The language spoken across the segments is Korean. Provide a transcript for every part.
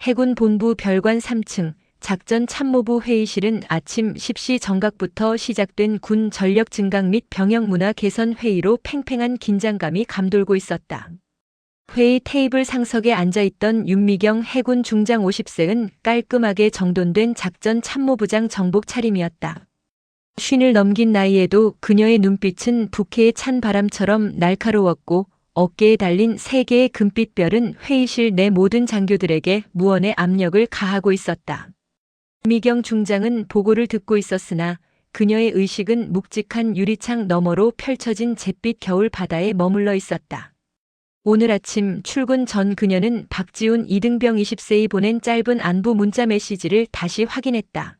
해군 본부 별관 3층 작전 참모부 회의실은 아침 10시 정각부터 시작된 군 전력 증강 및 병역 문화 개선 회의로 팽팽한 긴장감이 감돌고 있었다. 회의 테이블 상석에 앉아있던 윤미경 해군 중장 50세는 깔끔하게 정돈된 작전 참모부장 정복 차림이었다. 쉰을 넘긴 나이에도 그녀의 눈빛은 북해의 찬 바람처럼 날카로웠고 어깨에 달린 3개의 금빛 별은 회의실 내 모든 장교들에게 무언의 압력을 가하고 있었다. 미경 중장은 보고를 듣고 있었으나 그녀의 의식은 묵직한 유리창 너머로 펼쳐진 잿빛 겨울 바다에 머물러 있었다. 오늘 아침 출근 전 그녀는 박지훈 이등병 20세이 보낸 짧은 안부 문자 메시지를 다시 확인했다.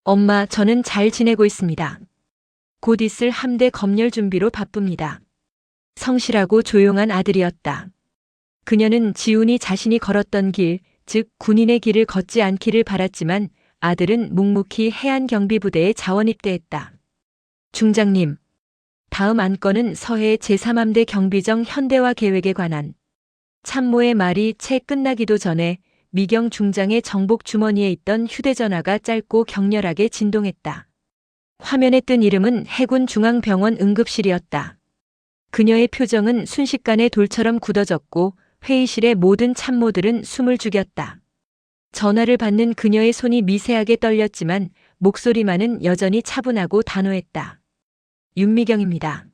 엄마, 저는 잘 지내고 있습니다. 곧 있을 함대 검열 준비로 바쁩니다. 성실하고 조용한 아들이었다. 그녀는 지훈이 자신이 걸었던 길, 즉 군인의 길을 걷지 않기를 바랐지만 아들은 묵묵히 해안경비부대에 자원 입대했다. 중장님, 다음 안건은 서해 제3함대 경비정 현대화 계획에 관한. 참모의 말이 채 끝나기도 전에 미경 중장의 정복 주머니에 있던 휴대전화가 짧고 격렬하게 진동했다. 화면에 뜬 이름은 해군 중앙병원 응급실이었다. 그녀의 표정은 순식간에 돌처럼 굳어졌고 회의실의 모든 참모들은 숨을 죽였다. 전화를 받는 그녀의 손이 미세하게 떨렸지만 목소리만은 여전히 차분하고 단호했다. 윤미경입니다.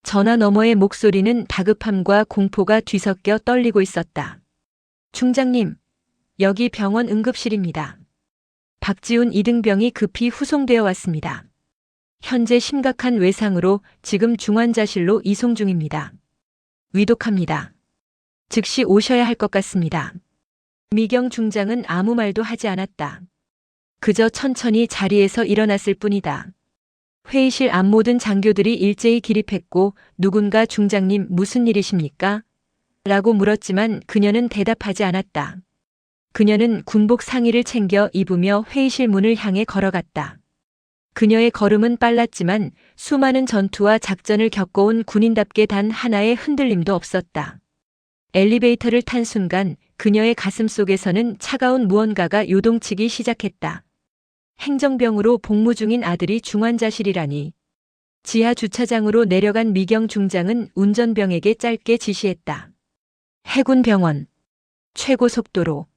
전화 너머의 목소리는 다급함과 공포가 뒤섞여 떨리고 있었다. 중장님, 여기 병원 응급실입니다. 박지훈 이등병이 급히 후송되어 왔습니다. 현재 심각한 외상으로 지금 중환자실로 이송 중입니다. 위독합니다. 즉시 오셔야 할 것 같습니다. 미경 중장은 아무 말도 하지 않았다. 그저 천천히 자리에서 일어났을 뿐이다. 회의실 앞 모든 장교들이 일제히 기립했고 누군가 중장님 무슨 일이십니까? 라고 물었지만 그녀는 대답하지 않았다. 그녀는 군복 상의를 챙겨 입으며 회의실 문을 향해 걸어갔다. 그녀의 걸음은 빨랐지만 수많은 전투와 작전을 겪어온 군인답게 단 하나의 흔들림도 없었다. 엘리베이터를 탄 순간 그녀의 가슴 속에서는 차가운 무언가가 요동치기 시작했다. 행정병으로 복무 중인 아들이 중환자실이라니. 지하 주차장으로 내려간 미경 중장은 운전병에게 짧게 지시했다. 해군병원. 최고 속도로.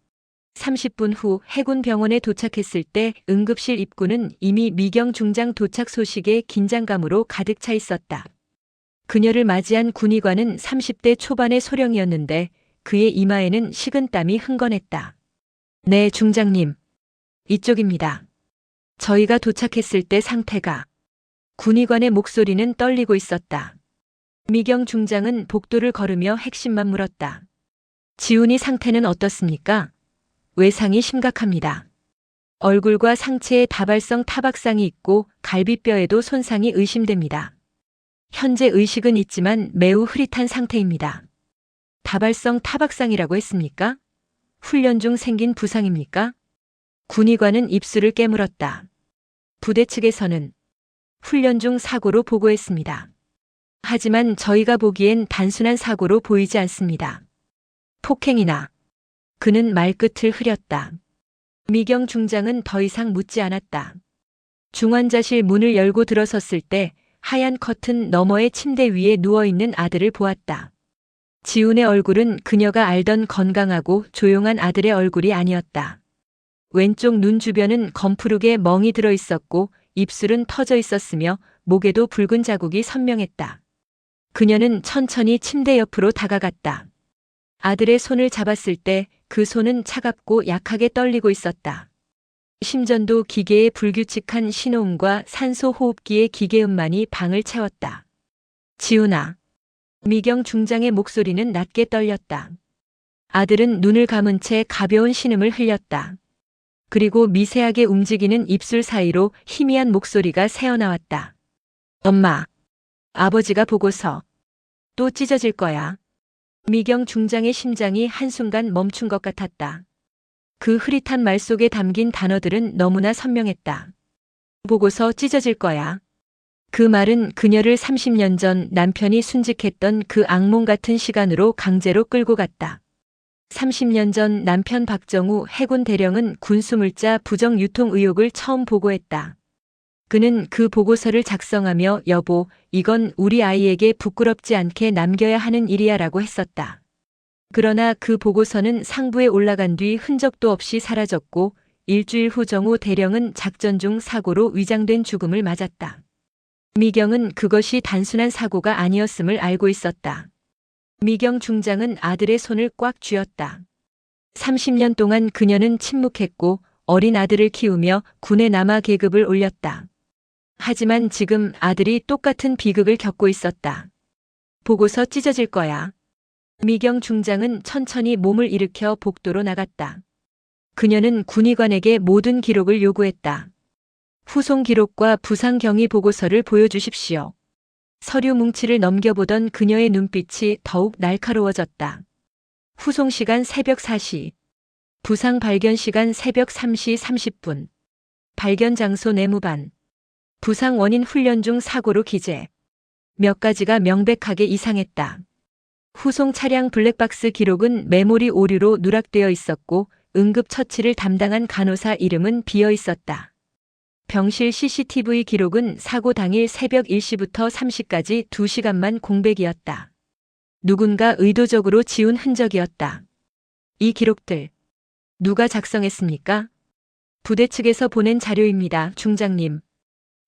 30분 후 해군병원에 도착했을 때 응급실 입구는 이미 미경 중장 도착 소식에 긴장감으로 가득 차 있었다. 그녀를 맞이한 군의관은 30대 초반의 소령이었는데 그의 이마에는 식은땀이 흥건했다. 네, 중장님. 이쪽입니다. 저희가 도착했을 때 상태가. 군의관의 목소리는 떨리고 있었다. 미경 중장은 복도를 걸으며 핵심만 물었다. 지훈이 상태는 어떻습니까? 외상이 심각합니다. 얼굴과 상체에 다발성 타박상이 있고 갈비뼈에도 손상이 의심됩니다. 현재 의식은 있지만 매우 흐릿한 상태입니다. 다발성 타박상이라고 했습니까? 훈련 중 생긴 부상입니까? 군의관은 입술을 깨물었다. 부대 측에서는 훈련 중 사고로 보고했습니다. 하지만 저희가 보기엔 단순한 사고로 보이지 않습니다. 폭행이나. 그는 말끝을 흐렸다. 미경 중장은 더 이상 묻지 않았다. 중환자실 문을 열고 들어섰을 때 하얀 커튼 너머의 침대 위에 누워있는 아들을 보았다. 지훈의 얼굴은 그녀가 알던 건강하고 조용한 아들의 얼굴이 아니었다. 왼쪽 눈 주변은 검푸르게 멍이 들어 있었고 입술은 터져 있었으며 목에도 붉은 자국이 선명했다. 그녀는 천천히 침대 옆으로 다가갔다. 아들의 손을 잡았을 때 그 손은 차갑고 약하게 떨리고 있었다. 심전도 기계의 불규칙한 신호음과 산소 호흡기의 기계음만이 방을 채웠다. 지훈아. 미경 중장의 목소리는 낮게 떨렸다. 아들은 눈을 감은 채 가벼운 신음을 흘렸다. 그리고 미세하게 움직이는 입술 사이로 희미한 목소리가 새어나왔다. 엄마. 아버지가 보고서. 또 찢어질 거야. 미경 중장의 심장이 한순간 멈춘 것 같았다. 그 흐릿한 말 속에 담긴 단어들은 너무나 선명했다. 보고서 찢어질 거야. 그 말은 그녀를 30년 전 남편이 순직했던 그 악몽 같은 시간으로 강제로 끌고 갔다. 30년 전 남편 박정우 해군 대령은 군수물자 부정 유통 의혹을 처음 보고했다. 그는 그 보고서를 작성하며 여보, 이건 우리 아이에게 부끄럽지 않게 남겨야 하는 일이야 라고 했었다. 그러나 그 보고서는 상부에 올라간 뒤 흔적도 없이 사라졌고 일주일 후 정우 대령은 작전 중 사고로 위장된 죽음을 맞았다. 미경은 그것이 단순한 사고가 아니었음을 알고 있었다. 미경 중장은 아들의 손을 꽉 쥐었다. 30년 동안 그녀는 침묵했고 어린 아들을 키우며 군에 남아 계급을 올렸다. 하지만 지금 아들이 똑같은 비극을 겪고 있었다. 보고서 찢어질 거야. 미경 중장은 천천히 몸을 일으켜 복도로 나갔다. 그녀는 군의관에게 모든 기록을 요구했다. 후송 기록과 부상 경위 보고서를 보여주십시오. 서류 뭉치를 넘겨보던 그녀의 눈빛이 더욱 날카로워졌다. 후송 시간 새벽 4시. 부상 발견 시간 새벽 3시 30분. 발견 장소 내무반. 부상 원인 훈련 중 사고로 기재. 몇 가지가 명백하게 이상했다. 후송 차량 블랙박스 기록은 메모리 오류로 누락되어 있었고 응급처치를 담당한 간호사 이름은 비어 있었다. 병실 CCTV 기록은 사고 당일 새벽 1시부터 3시까지 2시간만 공백이었다. 누군가 의도적으로 지운 흔적이었다. 이 기록들 누가 작성했습니까? 부대 측에서 보낸 자료입니다, 중장님.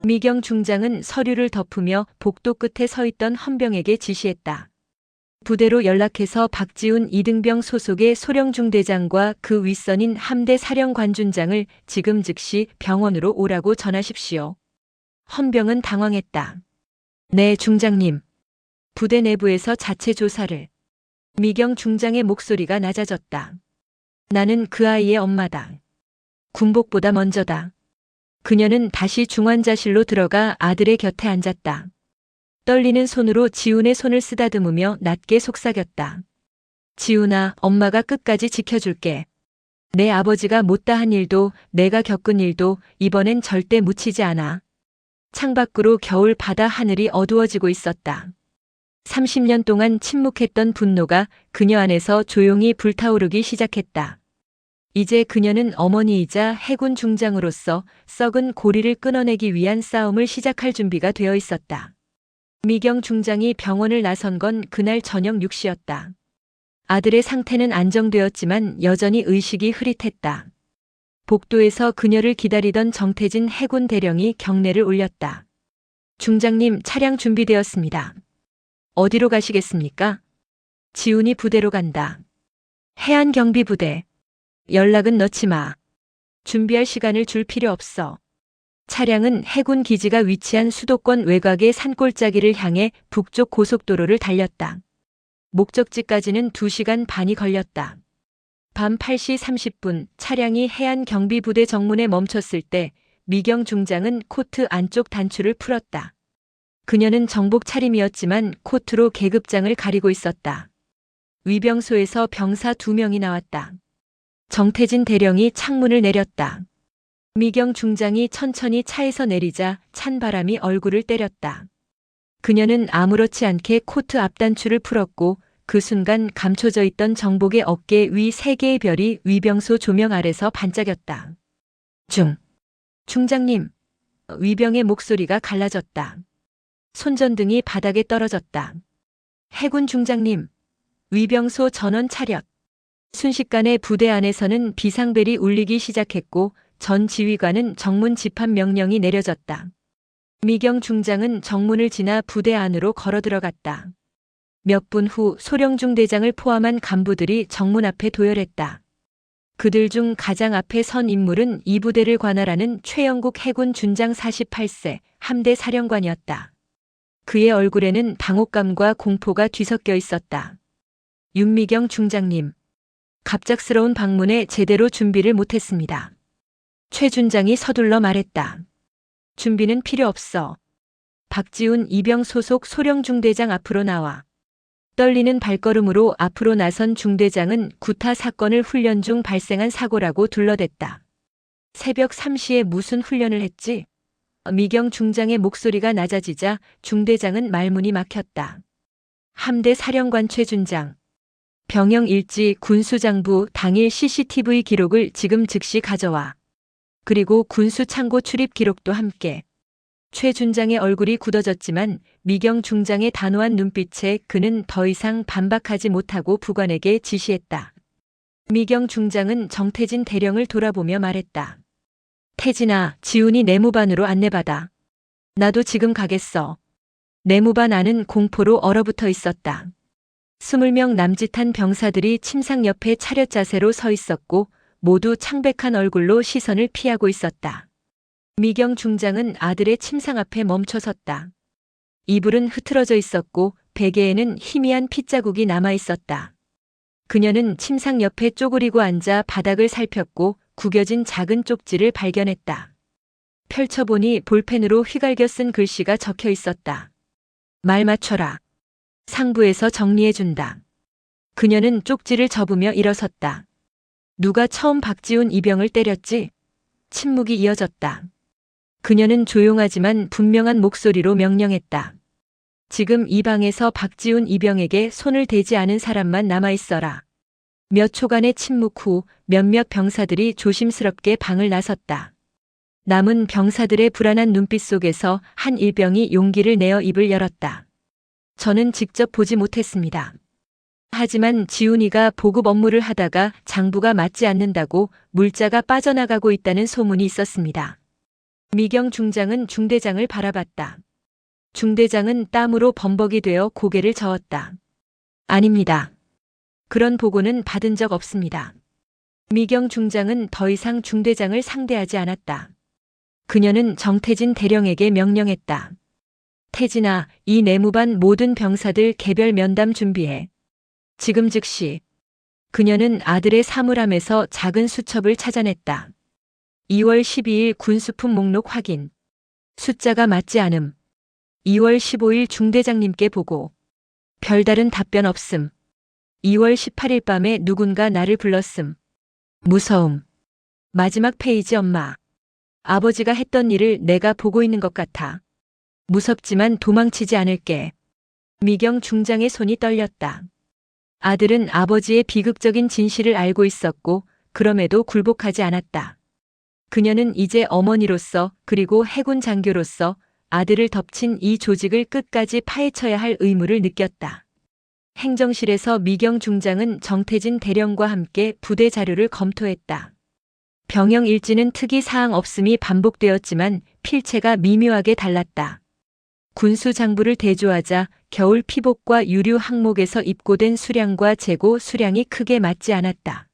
미경 중장은 서류를 덮으며 복도 끝에 서 있던 헌병에게 지시했다. 부대로 연락해서 박지훈 이등병 소속의 소령중대장과 그 윗선인 함대 사령관준장을 지금 즉시 병원으로 오라고 전하십시오. 헌병은 당황했다. 네, 중장님. 부대 내부에서 자체 조사를. 미경 중장의 목소리가 낮아졌다. 나는 그 아이의 엄마다. 군복보다 먼저다. 그녀는 다시 중환자실로 들어가 아들의 곁에 앉았다. 떨리는 손으로 지훈의 손을 쓰다듬으며 낮게 속삭였다. 지훈아, 엄마가 끝까지 지켜줄게. 내 아버지가 못다한 일도 내가 겪은 일도 이번엔 절대 묻히지 않아. 창밖으로 겨울 바다 하늘이 어두워지고 있었다. 30년 동안 침묵했던 분노가 그녀 안에서 조용히 불타오르기 시작했다. 이제 그녀는 어머니이자 해군 중장으로서 썩은 고리를 끊어내기 위한 싸움을 시작할 준비가 되어 있었다. 미경 중장이 병원을 나선 건 그날 저녁 6시였다. 아들의 상태는 안정되었지만 여전히 의식이 흐릿했다. 복도에서 그녀를 기다리던 정태진 해군 대령이 경례를 올렸다. 중장님, 차량 준비되었습니다. 어디로 가시겠습니까? 지훈이 부대로 간다. 해안경비부대. 연락은 넣지 마. 준비할 시간을 줄 필요 없어. 차량은 해군 기지가 위치한 수도권 외곽의 산골짜기를 향해 북쪽 고속도로를 달렸다. 목적지까지는 2시간 반이 걸렸다. 밤 8시 30분 차량이 해안경비부대 정문에 멈췄을 때 미경 중장은 코트 안쪽 단추를 풀었다. 그녀는 정복 차림이었지만 코트로 계급장을 가리고 있었다. 위병소에서 병사 2명이 나왔다. 정태진 대령이 창문을 내렸다. 미경 중장이 천천히 차에서 내리자 찬 바람이 얼굴을 때렸다. 그녀는 아무렇지 않게 코트 앞단추를 풀었고 그 순간 감춰져 있던 정복의 어깨 위 3개의 별이 위병소 조명 아래서 반짝였다. 중장님. 위병의 목소리가 갈라졌다. 손전등이 바닥에 떨어졌다. 해군 중장님. 위병소 전원 차렷. 순식간에 부대 안에서는 비상벨이 울리기 시작했고 전 지휘관은 정문 집합 명령이 내려졌다. 미경 중장은 정문을 지나 부대 안으로 걸어 들어갔다. 몇 분 후 소령중대장을 포함한 간부들이 정문 앞에 도열했다. 그들 중 가장 앞에 선 인물은 이 부대를 관할하는 최영국 해군 준장 48세 함대 사령관이었다. 그의 얼굴에는 당혹감과 공포가 뒤섞여 있었다. 윤미경 중장님. 갑작스러운 방문에 제대로 준비를 못했습니다. 최 준장이 서둘러 말했다. 준비는 필요 없어. 박지훈 이병 소속 소령중대장 앞으로 나와. 떨리는 발걸음으로 앞으로 나선 중대장은 구타 사건을 훈련 중 발생한 사고라고 둘러댔다. 새벽 3시에 무슨 훈련을 했지? 미경 중장의 목소리가 낮아지자 중대장은 말문이 막혔다. 함대 사령관 최 준장. 병영 일지 군수장부 당일 CCTV 기록을 지금 즉시 가져와. 그리고 군수 창고 출입 기록도 함께. 최 준장의 얼굴이 굳어졌지만 미경 중장의 단호한 눈빛에 그는 더 이상 반박하지 못하고 부관에게 지시했다. 미경 중장은 정태진 대령을 돌아보며 말했다. 태진아, 지훈이 내무반으로 안내받아. 나도 지금 가겠어. 내무반 안은 공포로 얼어붙어 있었다. 20명 남짓한 병사들이 침상 옆에 차렷 자세로 서 있었고 모두 창백한 얼굴로 시선을 피하고 있었다. 미경 중장은 아들의 침상 앞에 멈춰섰다. 이불은 흐트러져 있었고 베개에는 희미한 핏자국이 남아 있었다. 그녀는 침상 옆에 쪼그리고 앉아 바닥을 살폈고 구겨진 작은 쪽지를 발견했다. 펼쳐보니 볼펜으로 휘갈겨 쓴 글씨가 적혀 있었다. 말 맞춰라. 상부에서 정리해준다. 그녀는 쪽지를 접으며 일어섰다. 누가 처음 박지훈 이병을 때렸지? 침묵이 이어졌다. 그녀는 조용하지만 분명한 목소리로 명령했다. 지금 이 방에서 박지훈 이병에게 손을 대지 않은 사람만 남아있어라. 몇 초간의 침묵 후 몇몇 병사들이 조심스럽게 방을 나섰다. 남은 병사들의 불안한 눈빛 속에서 한 일병이 용기를 내어 입을 열었다. 저는 직접 보지 못했습니다. 하지만 지훈이가 보급 업무를 하다가 장부가 맞지 않는다고 물자가 빠져나가고 있다는 소문이 있었습니다. 미경 중장은 중대장을 바라봤다. 중대장은 땀으로 범벅이 되어 고개를 저었다. 아닙니다. 그런 보고는 받은 적 없습니다. 미경 중장은 더 이상 중대장을 상대하지 않았다. 그녀는 정태진 대령에게 명령했다. 태진아, 이 내무반 모든 병사들 개별 면담 준비해. 지금 즉시. 그녀는 아들의 사물함에서 작은 수첩을 찾아냈다. 2월 12일 군수품 목록 확인. 숫자가 맞지 않음. 2월 15일 중대장님께 보고. 별다른 답변 없음. 2월 18일 밤에 누군가 나를 불렀음. 무서움. 마지막 페이지 엄마. 아버지가 했던 일을 내가 보고 있는 것 같아. 무섭지만 도망치지 않을게. 미경 중장의 손이 떨렸다. 아들은 아버지의 비극적인 진실을 알고 있었고 그럼에도 굴복하지 않았다. 그녀는 이제 어머니로서 그리고 해군 장교로서 아들을 덮친 이 조직을 끝까지 파헤쳐야 할 의무를 느꼈다. 행정실에서 미경 중장은 정태진 대령과 함께 부대 자료를 검토했다. 병영 일지는 특이 사항 없음이 반복되었지만 필체가 미묘하게 달랐다. 군수 장부를 대조하자 겨울 피복과 유류 항목에서 입고된 수량과 재고 수량이 크게 맞지 않았다.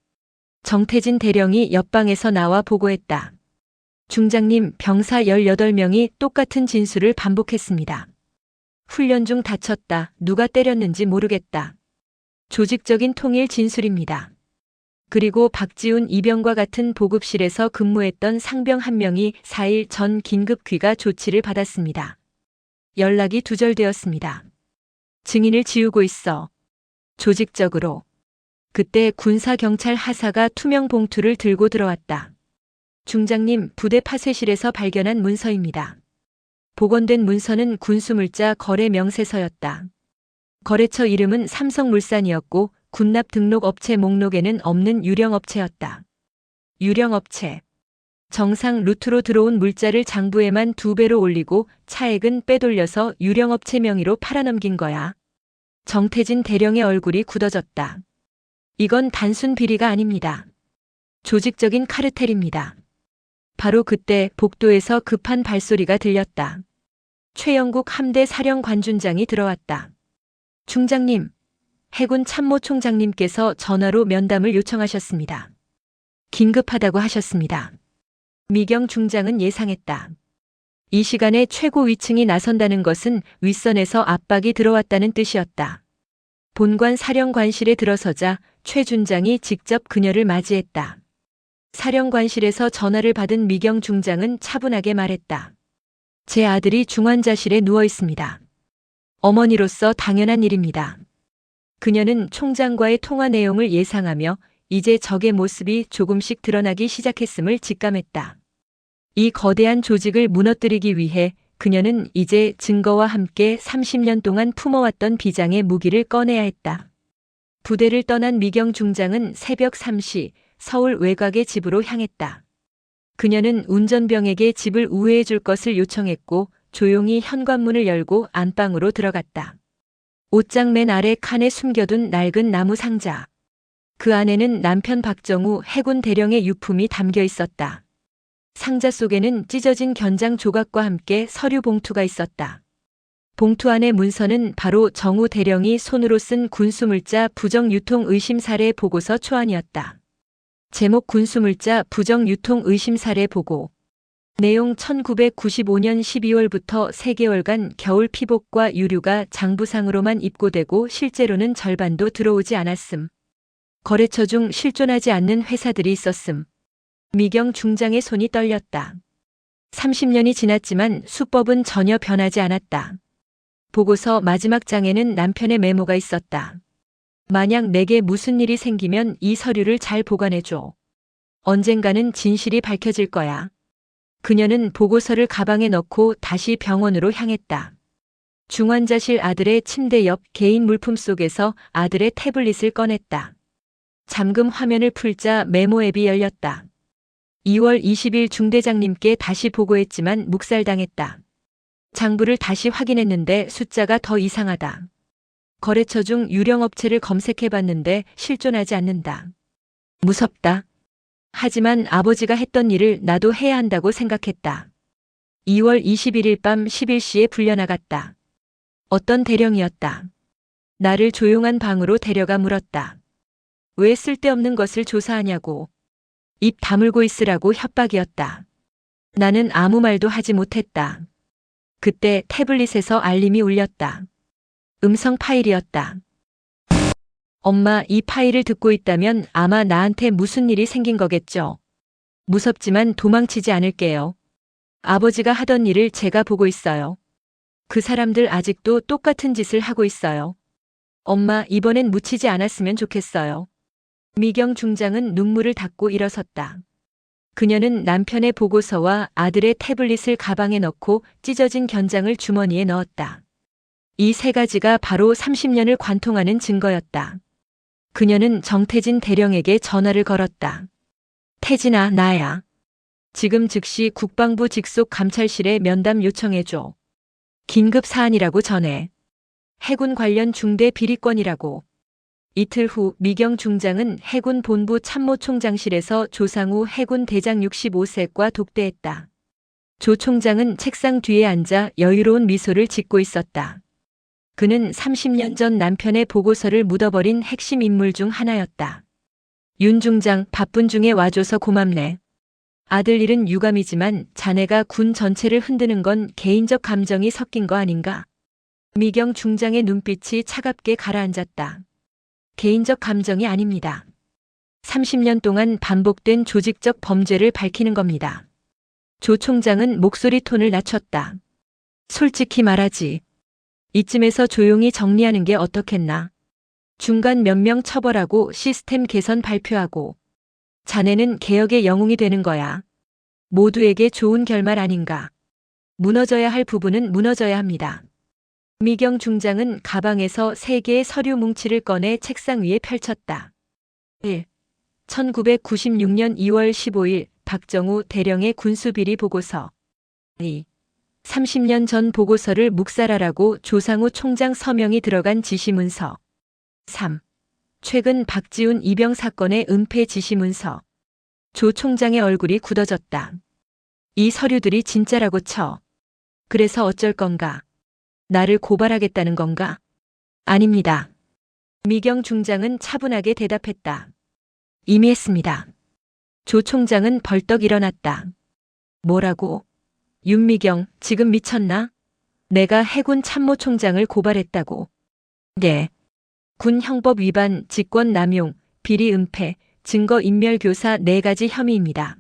정태진 대령이 옆방에서 나와 보고했다. 중장님, 병사 18명이 똑같은 진술을 반복했습니다. 훈련 중 다쳤다. 누가 때렸는지 모르겠다. 조직적인 통일 진술입니다. 그리고 박지훈 이병과 같은 보급실에서 근무했던 상병 한 명이 4일 전 긴급 귀가 조치를 받았습니다. 연락이 두절되었습니다. 증인을 지우고 있어. 조직적으로. 그때 군사경찰 하사가 투명 봉투를 들고 들어왔다. 중장님, 부대 파쇄실에서 발견한 문서입니다. 복원된 문서는 군수물자 거래 명세서였다. 거래처 이름은 삼성물산이었고 군납 등록 업체 목록에는 없는 유령업체였다. 유령업체. 정상 루트로 들어온 물자를 장부에만 2배로 올리고 차액은 빼돌려서 유령업체 명의로 팔아넘긴 거야. 정태진 대령의 얼굴이 굳어졌다. 이건 단순 비리가 아닙니다. 조직적인 카르텔입니다. 바로 그때 복도에서 급한 발소리가 들렸다. 최영국 함대 사령관준장이 들어왔다. 중장님, 해군 참모총장님께서 전화로 면담을 요청하셨습니다. 긴급하다고 하셨습니다. 미경 중장은 예상했다. 이 시간에 최고 위층이 나선다는 것은 윗선에서 압박이 들어왔다는 뜻이었다. 본관 사령관실에 들어서자 최 준장이 직접 그녀를 맞이했다. 사령관실에서 전화를 받은 미경 중장은 차분하게 말했다. 제 아들이 중환자실에 누워 있습니다. 어머니로서 당연한 일입니다. 그녀는 총장과의 통화 내용을 예상하며 이제 적의 모습이 조금씩 드러나기 시작했음을 직감했다. 이 거대한 조직을 무너뜨리기 위해 그녀는 이제 증거와 함께 30년 동안 품어왔던 비장의 무기를 꺼내야 했다. 부대를 떠난 미경 중장은 새벽 3시 서울 외곽의 집으로 향했다. 그녀는 운전병에게 집을 우회해 줄 것을 요청했고 조용히 현관문을 열고 안방으로 들어갔다. 옷장 맨 아래 칸에 숨겨둔 낡은 나무 상자. 그 안에는 남편 박정우 해군 대령의 유품이 담겨 있었다. 상자 속에는 찢어진 견장 조각과 함께 서류 봉투가 있었다. 봉투 안의 문서는 바로 정우 대령이 손으로 쓴 군수물자 부정유통 의심 사례 보고서 초안이었다. 제목 군수물자 부정유통 의심 사례 보고. 내용 1995년 12월부터 3개월간 겨울 피복과 유류가 장부상으로만 입고되고 실제로는 절반도 들어오지 않았음. 거래처 중 실존하지 않는 회사들이 있었음. 미경 중장의 손이 떨렸다. 30년이 지났지만 수법은 전혀 변하지 않았다. 보고서 마지막 장에는 남편의 메모가 있었다. 만약 내게 무슨 일이 생기면 이 서류를 잘 보관해줘. 언젠가는 진실이 밝혀질 거야. 그녀는 보고서를 가방에 넣고 다시 병원으로 향했다. 중환자실 아들의 침대 옆 개인 물품 속에서 아들의 태블릿을 꺼냈다. 잠금 화면을 풀자 메모 앱이 열렸다. 2월 20일 중대장님께 다시 보고했지만 묵살당했다. 장부를 다시 확인했는데 숫자가 더 이상하다. 거래처 중 유령 업체를 검색해봤는데 실존하지 않는다. 무섭다. 하지만 아버지가 했던 일을 나도 해야 한다고 생각했다. 2월 21일 밤 11시에 불려나갔다. 어떤 대령이었다. 나를 조용한 방으로 데려가 물었다. 왜 쓸데없는 것을 조사하냐고. 입 다물고 있으라고 협박이었다. 나는 아무 말도 하지 못했다. 그때 태블릿에서 알림이 울렸다. 음성 파일이었다. 엄마, 이 파일을 듣고 있다면 아마 나한테 무슨 일이 생긴 거겠죠. 무섭지만 도망치지 않을게요. 아버지가 하던 일을 제가 보고 있어요. 그 사람들 아직도 똑같은 짓을 하고 있어요. 엄마, 이번엔 묻히지 않았으면 좋겠어요. 미경 중장은 눈물을 닦고 일어섰다. 그녀는 남편의 보고서와 아들의 태블릿을 가방에 넣고 찢어진 견장을 주머니에 넣었다. 이 세 가지가 바로 30년을 관통하는 증거였다. 그녀는 정태진 대령에게 전화를 걸었다. 태진아, 나야. 지금 즉시 국방부 직속 감찰실에 면담 요청해줘. 긴급 사안이라고 전해. 해군 관련 중대 비리건이라고. 이틀 후 미경 중장은 해군 본부 참모총장실에서 조상우 해군 대장 65세과 독대했다. 조 총장은 책상 뒤에 앉아 여유로운 미소를 짓고 있었다. 그는 30년 전 남편의 보고서를 묻어버린 핵심 인물 중 하나였다. 윤 중장, 바쁜 중에 와줘서 고맙네. 아들 일은 유감이지만 자네가 군 전체를 흔드는 건 개인적 감정이 섞인 거 아닌가? 미경 중장의 눈빛이 차갑게 가라앉았다. 개인적 감정이 아닙니다. 30년 동안 반복된 조직적 범죄를 밝히는 겁니다. 조 총장은 목소리 톤을 낮췄다. 솔직히 말하지. 이쯤에서 조용히 정리하는 게 어떻겠나. 중간 몇 명 처벌하고 시스템 개선 발표하고. 자네는 개혁의 영웅이 되는 거야. 모두에게 좋은 결말 아닌가. 무너져야 할 부분은 무너져야 합니다. 미경 중장은 가방에서 3개의 서류 뭉치를 꺼내 책상 위에 펼쳤다. 1. 1996년 2월 15일 박정우 대령의 군수비리 보고서. 2. 30년 전 보고서를 묵살하라고 조상우 총장 서명이 들어간 지시문서. 3. 최근 박지훈 이병 사건의 은폐 지시문서. 조 총장의 얼굴이 굳어졌다. 이 서류들이 진짜라고 쳐. 그래서 어쩔 건가? 나를 고발하겠다는 건가? 아닙니다. 미경 중장은 차분하게 대답했다. 이미 했습니다. 조 총장은 벌떡 일어났다. 뭐라고? 윤미경, 지금 미쳤나? 내가 해군 참모총장을 고발했다고. 네. 군 형법 위반, 직권 남용, 비리 은폐, 증거 인멸 교사 4가지 혐의입니다.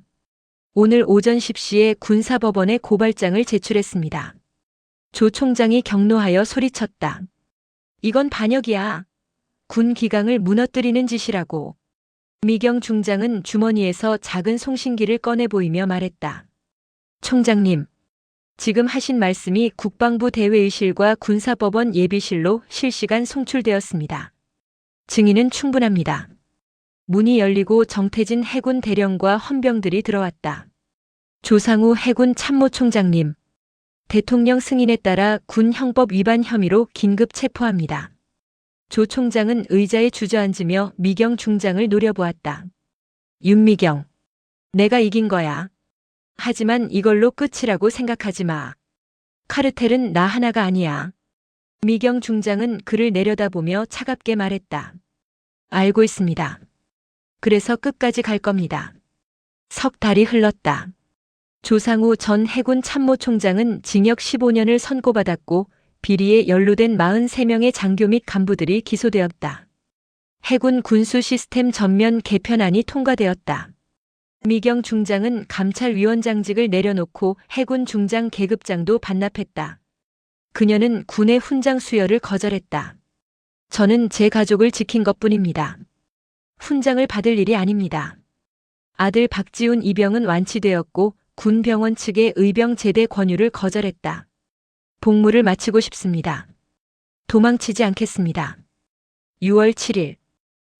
오늘 오전 10시에 군사법원에 고발장을 제출했습니다. 조 총장이 격노하여 소리쳤다. 이건 반역이야. 군 기강을 무너뜨리는 짓이라고. 미경 중장은 주머니에서 작은 송신기를 꺼내 보이며 말했다. 총장님, 지금 하신 말씀이 국방부 대외의실과 군사법원 예비실로 실시간 송출되었습니다. 증인은 충분합니다. 문이 열리고 정태진 해군 대령과 헌병들이 들어왔다. 조상우 해군 참모총장님, 대통령 승인에 따라 군 형법 위반 혐의로 긴급 체포합니다. 조 총장은 의자에 주저앉으며 미경 중장을 노려보았다. 윤미경, 내가 이긴 거야. 하지만 이걸로 끝이라고 생각하지 마. 카르텔은 나 하나가 아니야. 미경 중장은 그를 내려다보며 차갑게 말했다. 알고 있습니다. 그래서 끝까지 갈 겁니다. 석 달이 흘렀다. 조상우 전 해군 참모총장은 징역 15년을 선고받았고 비리에 연루된 43명의 장교 및 간부들이 기소되었다. 해군 군수 시스템 전면 개편안이 통과되었다. 미경 중장은 감찰위원장직을 내려놓고 해군 중장 계급장도 반납했다. 그녀는 군의 훈장 수여를 거절했다. 저는 제 가족을 지킨 것뿐입니다. 훈장을 받을 일이 아닙니다. 아들 박지훈 이병은 완치되었고 군병원 측의 의병 제대 권유를 거절했다. 복무를 마치고 싶습니다. 도망치지 않겠습니다. 6월 7일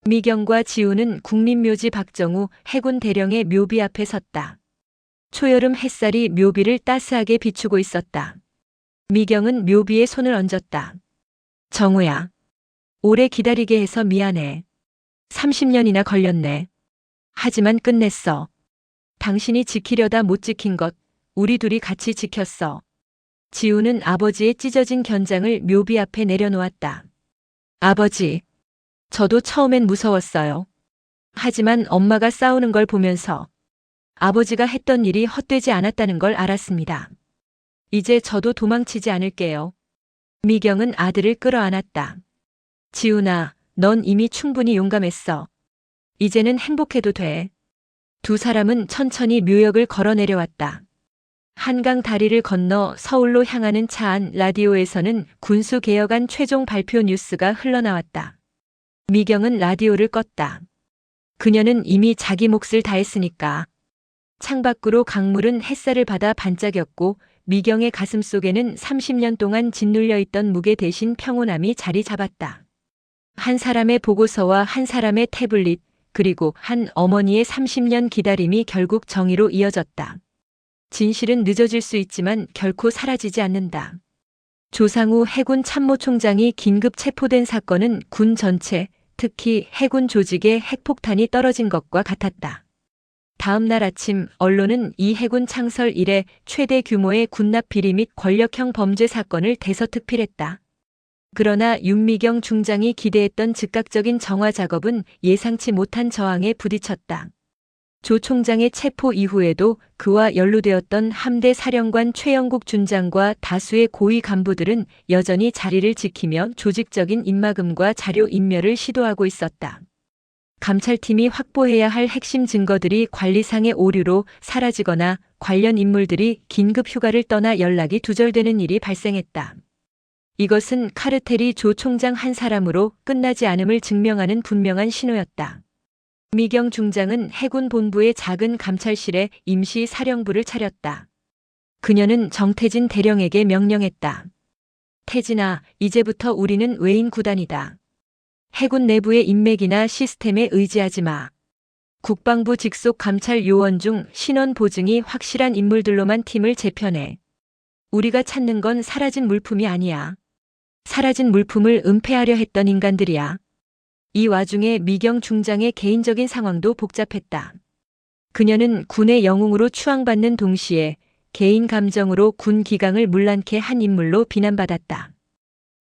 미경과 지훈은 국립묘지 박정우 해군 대령의 묘비 앞에 섰다. 초여름 햇살이 묘비를 따스하게 비추고 있었다. 미경은 묘비에 손을 얹었다. 정우야, 오래 기다리게 해서 미안해. 30년이나 걸렸네. 하지만 끝냈어. 당신이 지키려다 못 지킨 것, 우리 둘이 같이 지켰어. 지우는 아버지의 찢어진 견장을 묘비 앞에 내려놓았다. 아버지, 저도 처음엔 무서웠어요. 하지만 엄마가 싸우는 걸 보면서 아버지가 했던 일이 헛되지 않았다는 걸 알았습니다. 이제 저도 도망치지 않을게요. 미경은 아들을 끌어안았다. 지훈아, 넌 이미 충분히 용감했어. 이제는 행복해도 돼. 두 사람은 천천히 묘역을 걸어 내려왔다. 한강 다리를 건너 서울로 향하는 차 안 라디오에서는 군수개혁안 최종 발표 뉴스가 흘러나왔다. 미경은 라디오를 껐다. 그녀는 이미 자기 몫을 다했으니까. 창밖으로 강물은 햇살을 받아 반짝였고 미경의 가슴 속에는 30년 동안 짓눌려 있던 무게 대신 평온함이 자리 잡았다. 한 사람의 보고서와 한 사람의 태블릿, 그리고 한 어머니의 30년 기다림이 결국 정의로 이어졌다. 진실은 늦어질 수 있지만 결코 사라지지 않는다. 조상우 해군 참모총장이 긴급 체포된 사건은 군 전체, 특히 해군 조직에 핵폭탄이 떨어진 것과 같았다. 다음 날 아침 언론은 이 해군 창설 이래 최대 규모의 군납 비리 및 권력형 범죄 사건을 대서특필했다. 그러나 윤미경 중장이 기대했던 즉각적인 정화 작업은 예상치 못한 저항에 부딪혔다. 조 총장의 체포 이후에도 그와 연루되었던 함대 사령관 최영국 준장과 다수의 고위 간부들은 여전히 자리를 지키며 조직적인 입막음과 자료 인멸을 시도하고 있었다. 감찰팀이 확보해야 할 핵심 증거들이 관리상의 오류로 사라지거나 관련 인물들이 긴급 휴가를 떠나 연락이 두절되는 일이 발생했다. 이것은 카르텔이 조 총장 한 사람으로 끝나지 않음을 증명하는 분명한 신호였다. 미경 중장은 해군 본부의 작은 감찰실에 임시 사령부를 차렸다. 그녀는 정태진 대령에게 명령했다. 태진아, 이제부터 우리는 외인 구단이다. 해군 내부의 인맥이나 시스템에 의지하지 마. 국방부 직속 감찰 요원 중 신원 보증이 확실한 인물들로만 팀을 재편해. 우리가 찾는 건 사라진 물품이 아니야. 사라진 물품을 은폐하려 했던 인간들이야. 이 와중에 미경 중장의 개인적인 상황도 복잡했다. 그녀는 군의 영웅으로 추앙받는 동시에 개인 감정으로 군 기강을 문란케 한 인물로 비난받았다.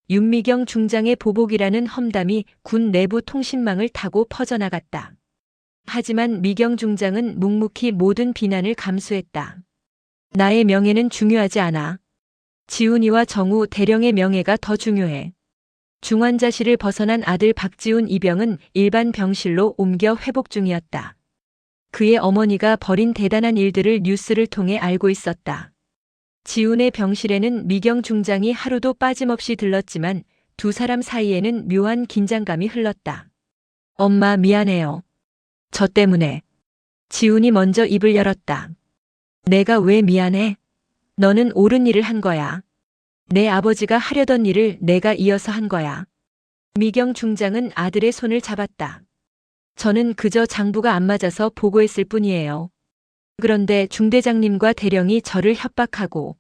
윤미경 중장의 보복이라는 험담이 군 내부 통신망을 타고 퍼져나갔다. 하지만 미경 중장은 묵묵히 모든 비난을 감수했다. 나의 명예는 중요하지 않아. 지훈이와 정우 대령의 명예가 더 중요해. 중환자실을 벗어난 아들 박지훈 이병은 일반 병실로 옮겨 회복 중이었다. 그의 어머니가 벌인 대단한 일들을 뉴스를 통해 알고 있었다. 지훈의 병실에는 미경 중장이 하루도 빠짐없이 들렀지만 두 사람 사이에는 묘한 긴장감이 흘렀다. 엄마 미안해요. 저 때문에. 지훈이 먼저 입을 열었다. 내가 왜 미안해? 너는 옳은 일을 한 거야. 내 아버지가 하려던 일을 내가 이어서 한 거야. 미경 중장은 아들의 손을 잡았다. 저는 그저 장부가 안 맞아서 보고했을 뿐이에요. 그런데 중대장님과 대령이 저를 협박하고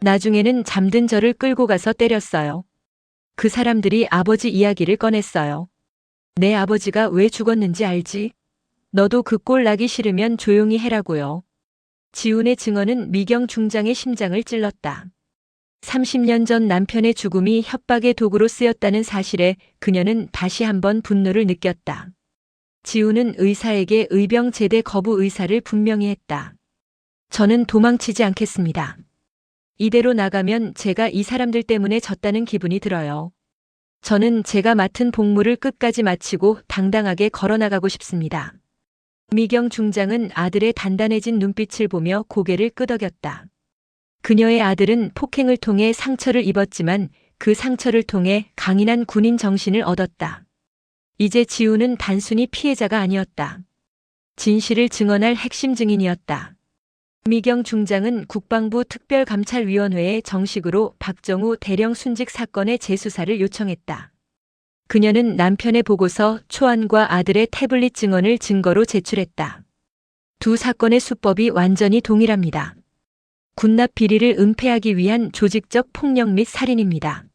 나중에는 잠든 저를 끌고 가서 때렸어요. 그 사람들이 아버지 이야기를 꺼냈어요. 내 아버지가 왜 죽었는지 알지? 너도 그 꼴 나기 싫으면 조용히 해라고요. 지훈의 증언은 미경 중장의 심장을 찔렀다. 30년 전 남편의 죽음이 협박의 도구로 쓰였다는 사실에 그녀는 다시 한번 분노를 느꼈다. 지훈은 의사에게 의병 제대 거부 의사를 분명히 했다. 저는 도망치지 않겠습니다. 이대로 나가면 제가 이 사람들 때문에 졌다는 기분이 들어요. 저는 제가 맡은 복무를 끝까지 마치고 당당하게 걸어나가고 싶습니다. 미경 중장은 아들의 단단해진 눈빛을 보며 고개를 끄덕였다. 그녀의 아들은 폭행을 통해 상처를 입었지만 그 상처를 통해 강인한 군인 정신을 얻었다. 이제 지훈은 단순히 피해자가 아니었다. 진실을 증언할 핵심 증인이었다. 미경 중장은 국방부 특별감찰위원회에 정식으로 박정우 대령 순직 사건의 재수사를 요청했다. 그녀는 남편의 보고서, 초안과 아들의 태블릿 증언을 증거로 제출했다. 두 사건의 수법이 완전히 동일합니다. 군납 비리를 은폐하기 위한 조직적 폭력 및 살인입니다.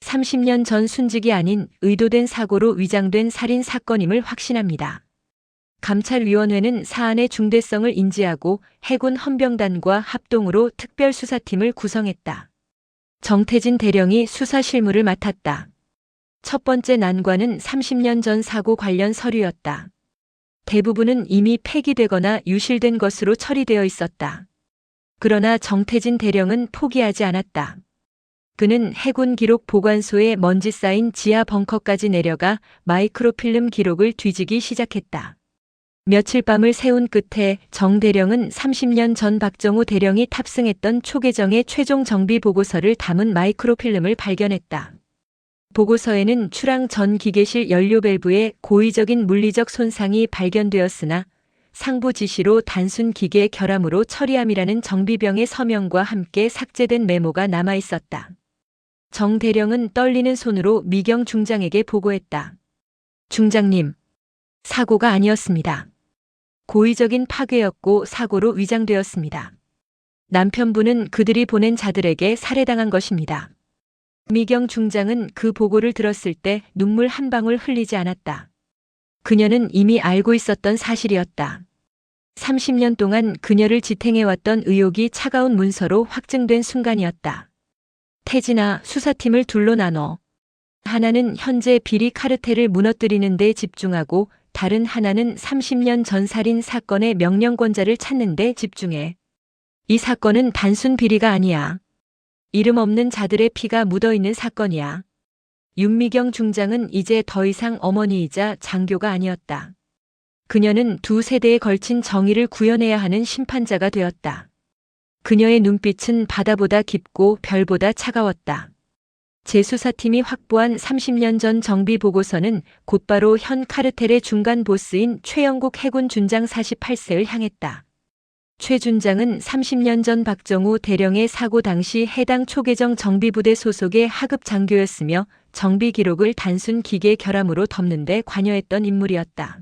30년 전 순직이 아닌 의도된 사고로 위장된 살인 사건임을 확신합니다. 감찰위원회는 사안의 중대성을 인지하고 해군 헌병단과 합동으로 특별수사팀을 구성했다. 정태진 대령이 수사 실무를 맡았다. 첫 번째 난관은 30년 전 사고 관련 서류였다. 대부분은 이미 폐기되거나 유실된 것으로 처리되어 있었다. 그러나 정태진 대령은 포기하지 않았다. 그는 해군 기록 보관소에 먼지 쌓인 지하 벙커까지 내려가 마이크로필름 기록을 뒤지기 시작했다. 며칠 밤을 새운 끝에 정 대령은 30년 전 박정우 대령이 탑승했던 초계정의 최종 정비 보고서를 담은 마이크로필름을 발견했다. 보고서에는 출항 전 기계실 연료 밸브에 고의적인 물리적 손상이 발견되었으나 상부 지시로 단순 기계 결함으로 처리함이라는 정비병의 서명과 함께 삭제된 메모가 남아 있었다. 정 대령은 떨리는 손으로 미경 중장에게 보고했다. 중장님, 사고가 아니었습니다. 고의적인 파괴였고 사고로 위장되었습니다. 남편분은 그들이 보낸 자들에게 살해당한 것입니다. 미경 중장은 그 보고를 들었을 때 눈물 한 방울 흘리지 않았다. 그녀는 이미 알고 있었던 사실이었다. 30년 동안 그녀를 지탱해왔던 의혹이 차가운 문서로 확증된 순간이었다. 태진아, 수사팀을 둘로 나눠. 하나는 현재 비리 카르텔을 무너뜨리는 데 집중하고 다른 하나는 30년 전 살인 사건의 명령권자를 찾는 데 집중해. 이 사건은 단순 비리가 아니야. 이름 없는 자들의 피가 묻어있는 사건이야. 윤미경 중장은 이제 더 이상 어머니이자 장교가 아니었다. 그녀는 두 세대에 걸친 정의를 구현해야 하는 심판자가 되었다. 그녀의 눈빛은 바다보다 깊고 별보다 차가웠다. 재수사팀이 확보한 30년 전 정비 보고서는 곧바로 현 카르텔의 중간 보스인 최영국 해군 준장 48세를 향했다. 최 준장은 30년 전 박정우 대령의 사고 당시 해당 초계정 정비부대 소속의 하급 장교였으며 정비 기록을 단순 기계 결함으로 덮는 데 관여했던 인물이었다.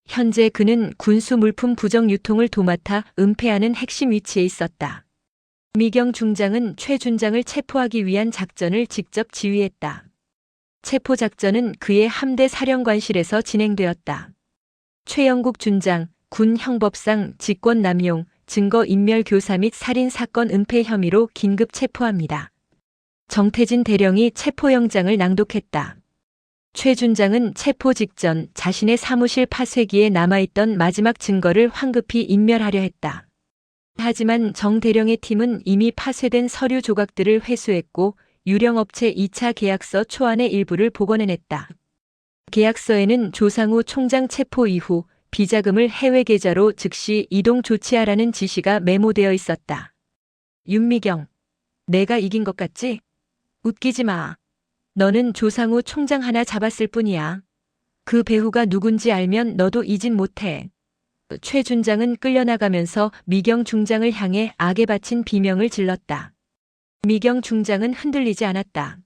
현재 그는 군수 물품 부정 유통을 도맡아 은폐하는 핵심 위치에 있었다. 미경 중장은 최 준장을 체포하기 위한 작전을 직접 지휘했다. 체포 작전은 그의 함대 사령관실에서 진행되었다. 최영국 준장, 군 형법상 직권 남용, 증거 인멸 교사 및 살인 사건 은폐 혐의로 긴급 체포합니다. 정태진 대령이 체포영장을 낭독했다. 최 준장은 체포 직전 자신의 사무실 파쇄기에 남아있던 마지막 증거를 황급히 인멸하려 했다. 하지만 정 대령의 팀은 이미 파쇄된 서류 조각들을 회수했고 유령업체 2차 계약서 초안의 일부를 복원해냈다. 계약서에는 조상우 총장 체포 이후 비자금을 해외 계좌로 즉시 이동 조치하라는 지시가 메모되어 있었다. 윤미경, 내가 이긴 것 같지? 웃기지 마. 너는 조상우 총장 하나 잡았을 뿐이야. 그 배후가 누군지 알면 너도 이진 못해. 최 준장은 끌려나가면서 미경 중장을 향해 악에 바친 비명을 질렀다. 미경 중장은 흔들리지 않았다.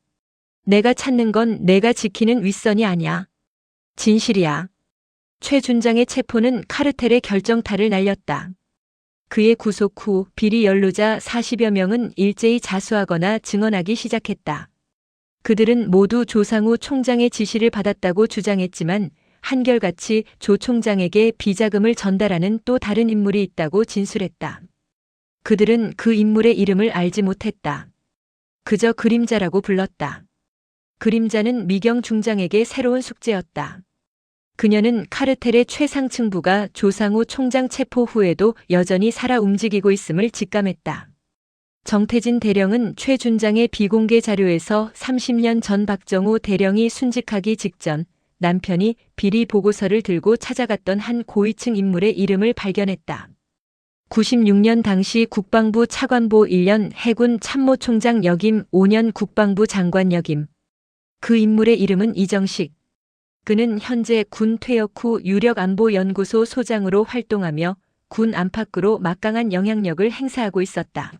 내가 찾는 건 내가 지키는 윗선이 아니야. 진실이야. 최 준장의 체포는 카르텔의 결정타를 날렸다. 그의 구속 후 비리 연루자 40여 명은 일제히 자수하거나 증언하기 시작했다. 그들은 모두 조상우 총장의 지시를 받았다고 주장했지만 한결같이 조 총장에게 비자금을 전달하는 또 다른 인물이 있다고 진술했다. 그들은 그 인물의 이름을 알지 못했다. 그저 그림자라고 불렀다. 그림자는 미경 중장에게 새로운 숙제였다. 그녀는 카르텔의 최상층부가 조상우 총장 체포 후에도 여전히 살아 움직이고 있음을 직감했다. 정태진 대령은 최 준장의 비공개 자료에서 30년 전 박정우 대령이 순직하기 직전 남편이 비리 보고서를 들고 찾아갔던 한 고위층 인물의 이름을 발견했다. 96년 당시 국방부 차관보 1년 해군 참모총장 역임 5년 국방부 장관 역임. 그 인물의 이름은 이정식. 그는 현재 군 퇴역 후 유력안보연구소 소장으로 활동하며 군 안팎으로 막강한 영향력을 행사하고 있었다.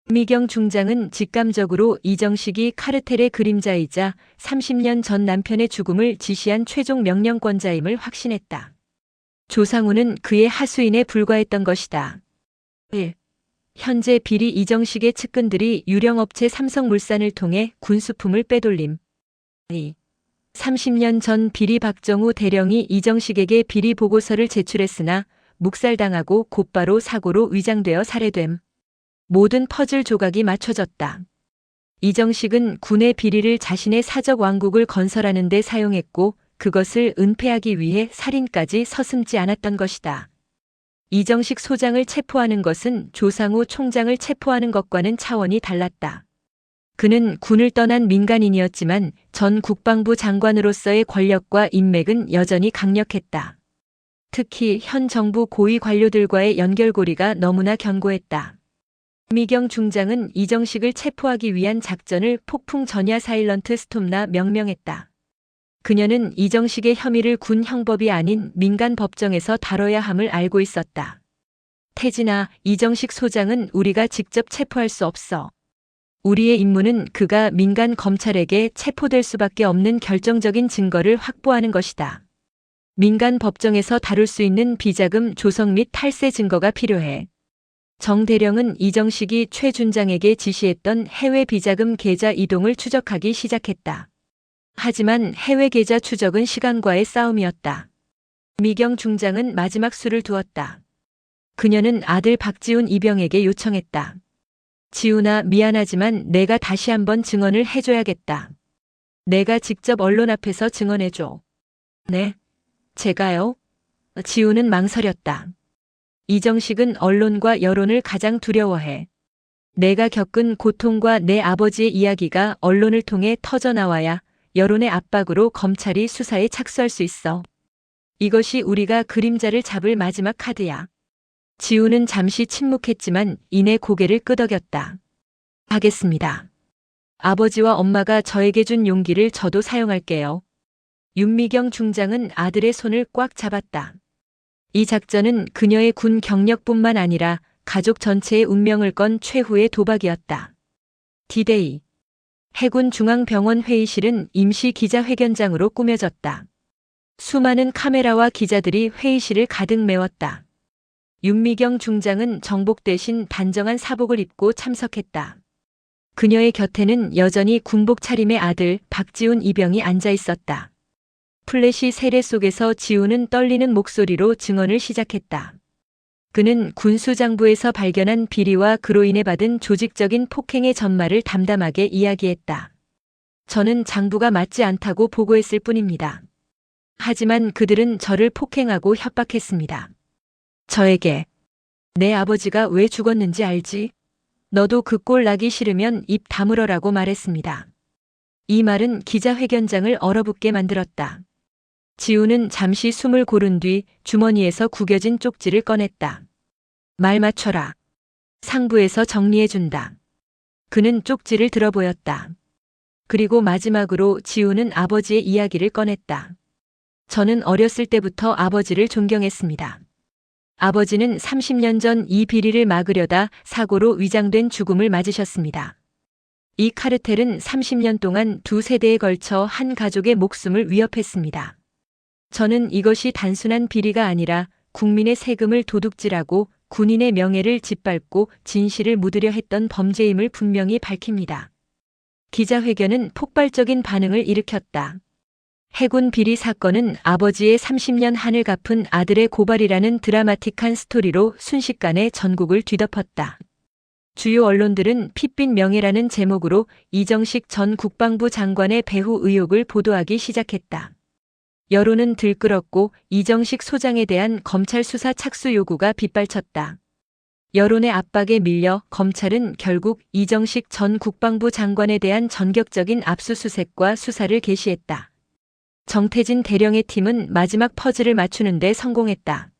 미경 중장은 직감적으로 이정식이 카르텔의 그림자이자 30년 전 남편의 죽음을 지시한 최종 명령권자임을 확신했다. 조상우는 그의 하수인에 불과했던 것이다. 1. 현재 비리 이정식의 측근들이 유령업체 삼성물산을 통해 군수품을 빼돌림. 2. 30년 전 비리 박정우 대령이 이정식에게 비리 보고서를 제출했으나 묵살당하고 곧바로 사고로 위장되어 살해됨. 모든 퍼즐 조각이 맞춰졌다. 이정식은 군의 비리를 자신의 사적 왕국을 건설하는 데 사용했고 그것을 은폐하기 위해 살인까지 서슴지 않았던 것이다. 이정식 소장을 체포하는 것은 조상우 총장을 체포하는 것과는 차원이 달랐다. 그는 군을 떠난 민간인이었지만 전 국방부 장관으로서의 권력과 인맥은 여전히 강력했다. 특히 현 정부 고위 관료들과의 연결고리가 너무나 견고했다. 미경 중장은 이정식을 체포하기 위한 작전을 폭풍 전야 사일런트 스톰나 명명했다. 그녀는 이정식의 혐의를 군 형법이 아닌 민간 법정에서 다뤄야 함을 알고 있었다. 태진아, 이정식 소장은 우리가 직접 체포할 수 없어. 우리의 임무는 그가 민간 검찰에게 체포될 수밖에 없는 결정적인 증거를 확보하는 것이다. 민간 법정에서 다룰 수 있는 비자금 조성 및 탈세 증거가 필요해. 정 대령은 이정식이 최 준장에게 지시했던 해외 비자금 계좌 이동을 추적하기 시작했다. 하지만 해외 계좌 추적은 시간과의 싸움이었다. 미경 중장은 마지막 수를 두었다. 그녀는 아들 박지훈 이병에게 요청했다. 지훈아, 미안하지만 내가 다시 한번 증언을 해줘야겠다. 내가 직접 언론 앞에서 증언해줘. 네? 제가요? 지훈은 망설였다. 이정식은 언론과 여론을 가장 두려워해. 내가 겪은 고통과 내 아버지의 이야기가 언론을 통해 터져나와야 여론의 압박으로 검찰이 수사에 착수할 수 있어. 이것이 우리가 그림자를 잡을 마지막 카드야. 지우는 잠시 침묵했지만 이내 고개를 끄덕였다. 하겠습니다. 아버지와 엄마가 저에게 준 용기를 저도 사용할게요. 윤미경 중장은 아들의 손을 꽉 잡았다. 이 작전은 그녀의 군 경력뿐만 아니라 가족 전체의 운명을 건 최후의 도박이었다. D-Day. 해군 중앙병원 회의실은 임시 기자회견장으로 꾸며졌다. 수많은 카메라와 기자들이 회의실을 가득 메웠다. 윤미경 중장은 정복 대신 단정한 사복을 입고 참석했다. 그녀의 곁에는 여전히 군복 차림의 아들 박지훈 이병이 앉아 있었다. 플래시 세례 속에서 지훈은 떨리는 목소리로 증언을 시작했다. 그는 군수장부에서 발견한 비리와 그로 인해 받은 조직적인 폭행의 전말을 담담하게 이야기했다. 저는 장부가 맞지 않다고 보고했을 뿐입니다. 하지만 그들은 저를 폭행하고 협박했습니다. 저에게 내 아버지가 왜 죽었는지 알지? 너도 그 꼴 나기 싫으면 입 다물어라고 말했습니다. 이 말은 기자회견장을 얼어붙게 만들었다. 지우는 잠시 숨을 고른 뒤 주머니에서 구겨진 쪽지를 꺼냈다. 말 맞춰라. 상부에서 정리해준다. 그는 쪽지를 들어보였다. 그리고 마지막으로 지우는 아버지의 이야기를 꺼냈다. 저는 어렸을 때부터 아버지를 존경했습니다. 아버지는 30년 전 이 비리를 막으려다 사고로 위장된 죽음을 맞으셨습니다. 이 카르텔은 30년 동안 두 세대에 걸쳐 한 가족의 목숨을 위협했습니다. 저는 이것이 단순한 비리가 아니라 국민의 세금을 도둑질하고 군인의 명예를 짓밟고 진실을 묻으려 했던 범죄임을 분명히 밝힙니다. 기자회견은 폭발적인 반응을 일으켰다. 해군 비리 사건은 아버지의 30년 한을 갚은 아들의 고발이라는 드라마틱한 스토리로 순식간에 전국을 뒤덮었다. 주요 언론들은 핏빛 명예라는 제목으로 이정식 전 국방부 장관의 배후 의혹을 보도하기 시작했다. 여론은 들끓었고 이정식 소장에 대한 검찰 수사 착수 요구가 빗발쳤다. 여론의 압박에 밀려 검찰은 결국 이정식 전 국방부 장관에 대한 전격적인 압수수색과 수사를 개시했다. 정태진 대령의 팀은 마지막 퍼즐을 맞추는 데 성공했다.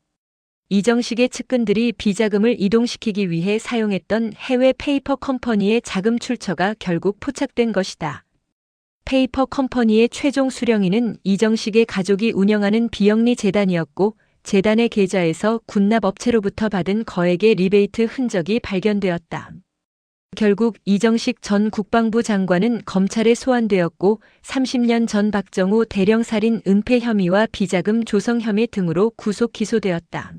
이정식의 측근들이 비자금을 이동시키기 위해 사용했던 해외 페이퍼 컴퍼니의 자금 출처가 결국 포착된 것이다. 페이퍼 컴퍼니의 최종 수령인은 이정식의 가족이 운영하는 비영리 재단이었고 재단의 계좌에서 군납업체로부터 받은 거액의 리베이트 흔적이 발견되었다. 결국 이정식 전 국방부 장관은 검찰에 소환되었고 30년 전 박정우 대령 살인 은폐 혐의와 비자금 조성 혐의 등으로 구속 기소되었다.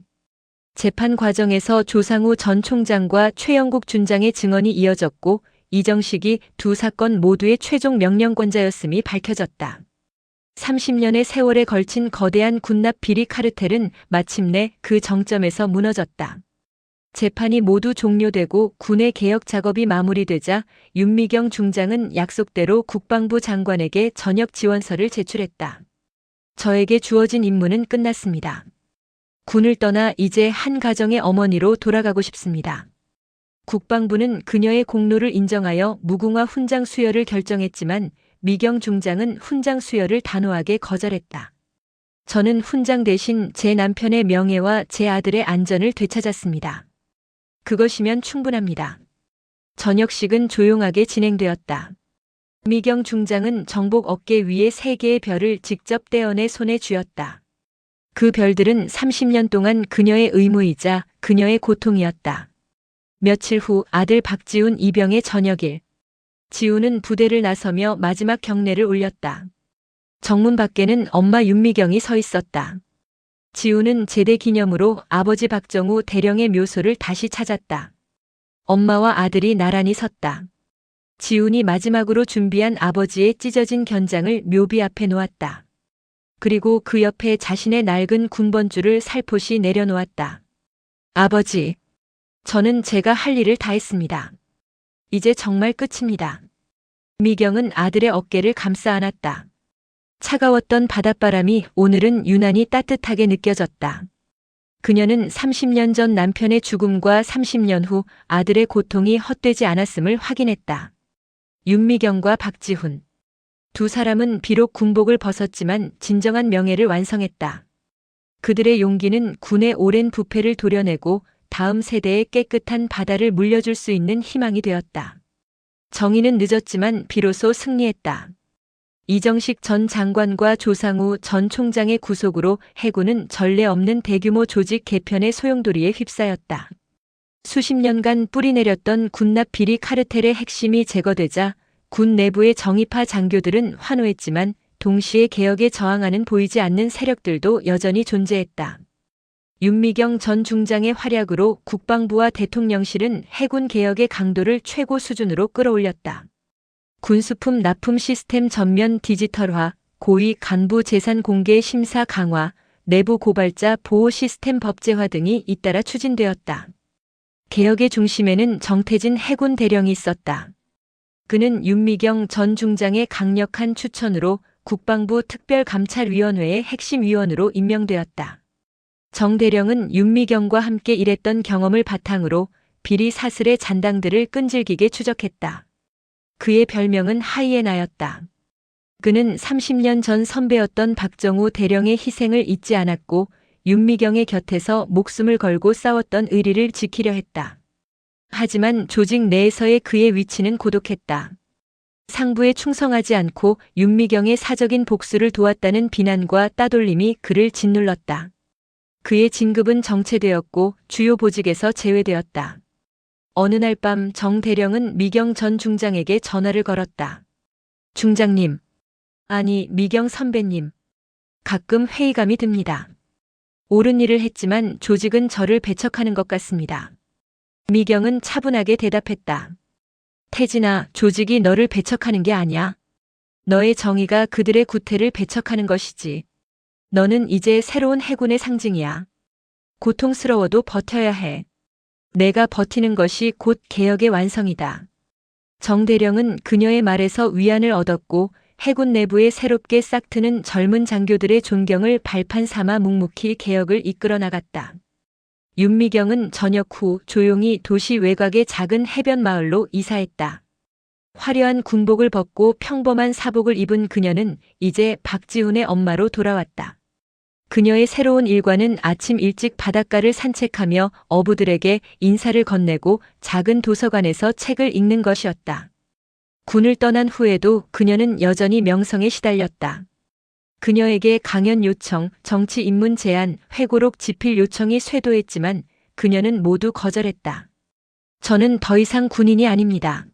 재판 과정에서 조상우 전 총장과 최영국 준장의 증언이 이어졌고 이정식이 두 사건 모두의 최종 명령권자였음이 밝혀졌다. 30년의 세월에 걸친 거대한 군납 비리 카르텔은 마침내 그 정점에서 무너졌다. 재판이 모두 종료되고 군의 개혁 작업이 마무리되자 윤미경 중장은 약속대로 국방부 장관에게 전역 지원서를 제출했다. 저에게 주어진 임무는 끝났습니다. 군을 떠나 이제 한 가정의 어머니로 돌아가고 싶습니다. 국방부는 그녀의 공로를 인정하여 무궁화 훈장 수여를 결정했지만 미경 중장은 훈장 수여를 단호하게 거절했다. 저는 훈장 대신 제 남편의 명예와 제 아들의 안전을 되찾았습니다. 그것이면 충분합니다. 저녁식은 조용하게 진행되었다. 미경 중장은 정복 어깨 위에 3개의 별을 직접 떼어내 손에 쥐었다. 그 별들은 30년 동안 그녀의 의무이자 그녀의 고통이었다. 며칠 후 아들 박지훈 입영의 저녁일. 지훈은 부대를 나서며 마지막 경례를 올렸다. 정문 밖에는 엄마 윤미경이 서 있었다. 지훈은 제대 기념으로 아버지 박정우 대령의 묘소를 다시 찾았다. 엄마와 아들이 나란히 섰다. 지훈이 마지막으로 준비한 아버지의 찢어진 견장을 묘비 앞에 놓았다. 그리고 그 옆에 자신의 낡은 군번줄을 살포시 내려놓았다. 아버지, 저는 제가 할 일을 다 했습니다. 이제 정말 끝입니다. 미경은 아들의 어깨를 감싸 안았다. 차가웠던 바닷바람이 오늘은 유난히 따뜻하게 느껴졌다. 그녀는 30년 전 남편의 죽음과 30년 후 아들의 고통이 헛되지 않았음을 확인했다. 윤미경과 박지훈. 두 사람은 비록 군복을 벗었지만 진정한 명예를 완성했다. 그들의 용기는 군의 오랜 부패를 도려내고 다음 세대에 깨끗한 바다를 물려줄 수 있는 희망이 되었다. 정의는 늦었지만 비로소 승리했다. 이정식 전 장관과 조상우 전 총장의 구속으로 해군은 전례 없는 대규모 조직 개편의 소용돌이에 휩싸였다. 수십 년간 뿌리내렸던 군납 비리 카르텔의 핵심이 제거되자 군 내부의 정의파 장교들은 환호했지만 동시에 개혁에 저항하는 보이지 않는 세력들도 여전히 존재했다. 윤미경 전 중장의 활약으로 국방부와 대통령실은 해군 개혁의 강도를 최고 수준으로 끌어올렸다. 군수품 납품 시스템 전면 디지털화, 고위 간부 재산 공개 심사 강화, 내부 고발자 보호 시스템 법제화 등이 잇따라 추진되었다. 개혁의 중심에는 정태진 해군 대령이 있었다. 그는 윤미경 전 중장의 강력한 추천으로 국방부 특별감찰위원회의 핵심 위원으로 임명되었다. 정 대령은 윤미경과 함께 일했던 경험을 바탕으로 비리 사슬의 잔당들을 끈질기게 추적했다. 그의 별명은 하이에나였다. 그는 30년 전 선배였던 박정우 대령의 희생을 잊지 않았고 윤미경의 곁에서 목숨을 걸고 싸웠던 의리를 지키려 했다. 하지만 조직 내에서의 그의 위치는 고독했다. 상부에 충성하지 않고 윤미경의 사적인 복수를 도왔다는 비난과 따돌림이 그를 짓눌렀다. 그의 진급은 정체되었고 주요 보직에서 제외되었다. 어느 날 밤 정 대령은 미경 전 중장에게 전화를 걸었다. 중장님, 아니 미경 선배님, 가끔 회의감이 듭니다. 옳은 일을 했지만 조직은 저를 배척하는 것 같습니다. 미경은 차분하게 대답했다. 태진아, 조직이 너를 배척하는 게 아니야. 너의 정의가 그들의 구태를 배척하는 것이지. 너는 이제 새로운 해군의 상징이야. 고통스러워도 버텨야 해. 내가 버티는 것이 곧 개혁의 완성이다. 정대령은 그녀의 말에서 위안을 얻었고 해군 내부에 새롭게 싹트는 젊은 장교들의 존경을 발판 삼아 묵묵히 개혁을 이끌어 나갔다. 윤미경은 저녁 후 조용히 도시 외곽의 작은 해변 마을로 이사했다. 화려한 군복을 벗고 평범한 사복을 입은 그녀는 이제 박지훈의 엄마로 돌아왔다. 그녀의 새로운 일과는 아침 일찍 바닷가를 산책하며 어부들에게 인사를 건네고 작은 도서관에서 책을 읽는 것이었다. 군을 떠난 후에도 그녀는 여전히 명성에 시달렸다. 그녀에게 강연 요청, 정치 입문 제안, 회고록 집필 요청이 쇄도했지만 그녀는 모두 거절했다. 저는 더 이상 군인이 아닙니다.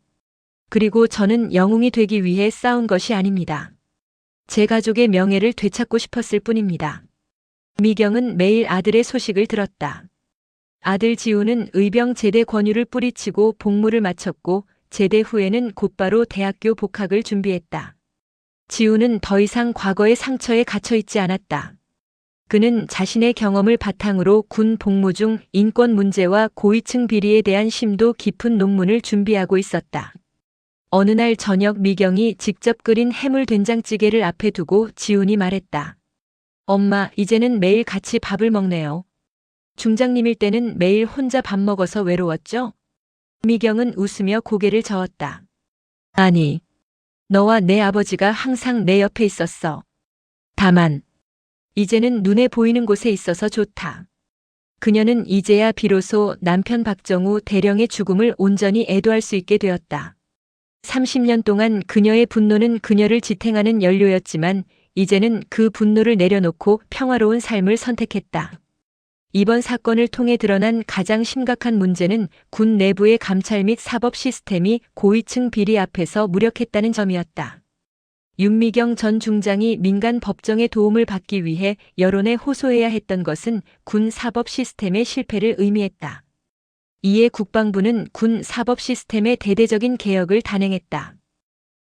그리고 저는 영웅이 되기 위해 싸운 것이 아닙니다. 제 가족의 명예를 되찾고 싶었을 뿐입니다. 미경은 매일 아들의 소식을 들었다. 아들 지우는 의병 제대 권유를 뿌리치고 복무를 마쳤고 제대 후에는 곧바로 대학교 복학을 준비했다. 지우는 더 이상 과거의 상처에 갇혀 있지 않았다. 그는 자신의 경험을 바탕으로 군 복무 중 인권 문제와 고위층 비리에 대한 심도 깊은 논문을 준비하고 있었다. 어느 날 저녁 미경이 직접 끓인 해물 된장찌개를 앞에 두고 지훈이 말했다. 엄마, 이제는 매일 같이 밥을 먹네요. 중장님일 때는 매일 혼자 밥 먹어서 외로웠죠? 미경은 웃으며 고개를 저었다. 아니, 너와 내 아버지가 항상 내 옆에 있었어. 다만, 이제는 눈에 보이는 곳에 있어서 좋다. 그녀는 이제야 비로소 남편 박정우 대령의 죽음을 온전히 애도할 수 있게 되었다. 30년 동안 그녀의 분노는 그녀를 지탱하는 연료였지만 이제는 그 분노를 내려놓고 평화로운 삶을 선택했다. 이번 사건을 통해 드러난 가장 심각한 문제는 군 내부의 감찰 및 사법 시스템이 고위층 비리 앞에서 무력했다는 점이었다. 윤미경 전 중장이 민간 법정의 도움을 받기 위해 여론에 호소해야 했던 것은 군 사법 시스템의 실패를 의미했다. 이에 국방부는 군 사법 시스템의 대대적인 개혁을 단행했다.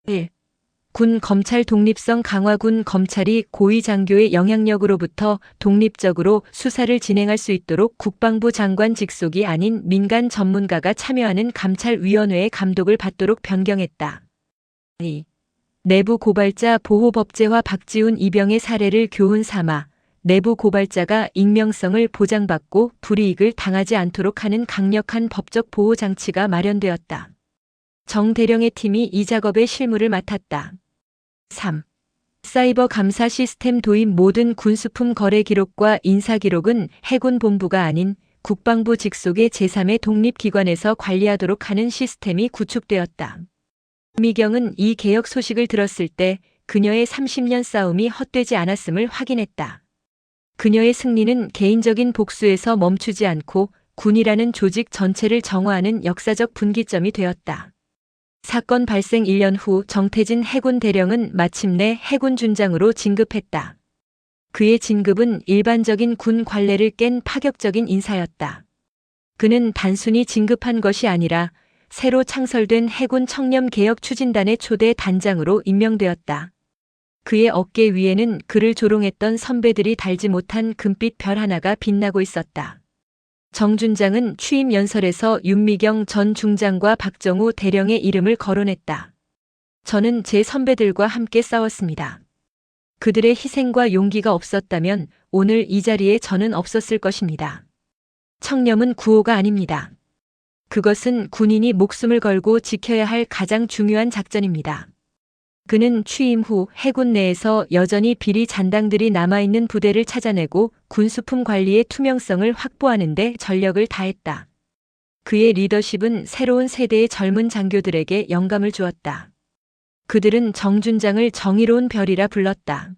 1. 군 검찰 독립성 강화. 군 검찰이 고위 장교의 영향력으로부터 독립적으로 수사를 진행할 수 있도록 국방부 장관 직속이 아닌 민간 전문가가 참여하는 감찰위원회의 감독을 받도록 변경했다. 2. 내부 고발자 보호 법제화. 박지훈 이병의 사례를 교훈 삼아 내부 고발자가 익명성을 보장받고 불이익을 당하지 않도록 하는 강력한 법적 보호 장치가 마련되었다. 정 대령의 팀이 이 작업의 실무를 맡았다. 3. 사이버 감사 시스템 도입. 모든 군수품 거래 기록과 인사 기록은 해군 본부가 아닌 국방부 직속의 제3의 독립기관에서 관리하도록 하는 시스템이 구축되었다. 미경은 이 개혁 소식을 들었을 때 그녀의 30년 싸움이 헛되지 않았음을 확인했다. 그녀의 승리는 개인적인 복수에서 멈추지 않고 군이라는 조직 전체를 정화하는 역사적 분기점이 되었다. 사건 발생 1년 후 정태진 해군 대령은 마침내 해군 준장으로 진급했다. 그의 진급은 일반적인 군 관례를 깬 파격적인 인사였다. 그는 단순히 진급한 것이 아니라 새로 창설된 해군 청렴 개혁 추진단의 초대 단장으로 임명되었다. 그의 어깨 위에는 그를 조롱했던 선배들이 달지 못한 금빛 별 하나가 빛나고 있었다. 정 준장은 취임 연설에서 윤미경 전 중장과 박정우 대령의 이름을 거론했다. 저는 제 선배들과 함께 싸웠습니다. 그들의 희생과 용기가 없었다면 오늘 이 자리에 저는 없었을 것입니다. 청렴은 구호가 아닙니다. 그것은 군인이 목숨을 걸고 지켜야 할 가장 중요한 작전입니다. 그는 취임 후 해군 내에서 여전히 비리 잔당들이 남아있는 부대를 찾아내고 군수품 관리의 투명성을 확보하는 데 전력을 다했다. 그의 리더십은 새로운 세대의 젊은 장교들에게 영감을 주었다. 그들은 정 준장을 정의로운 별이라 불렀다.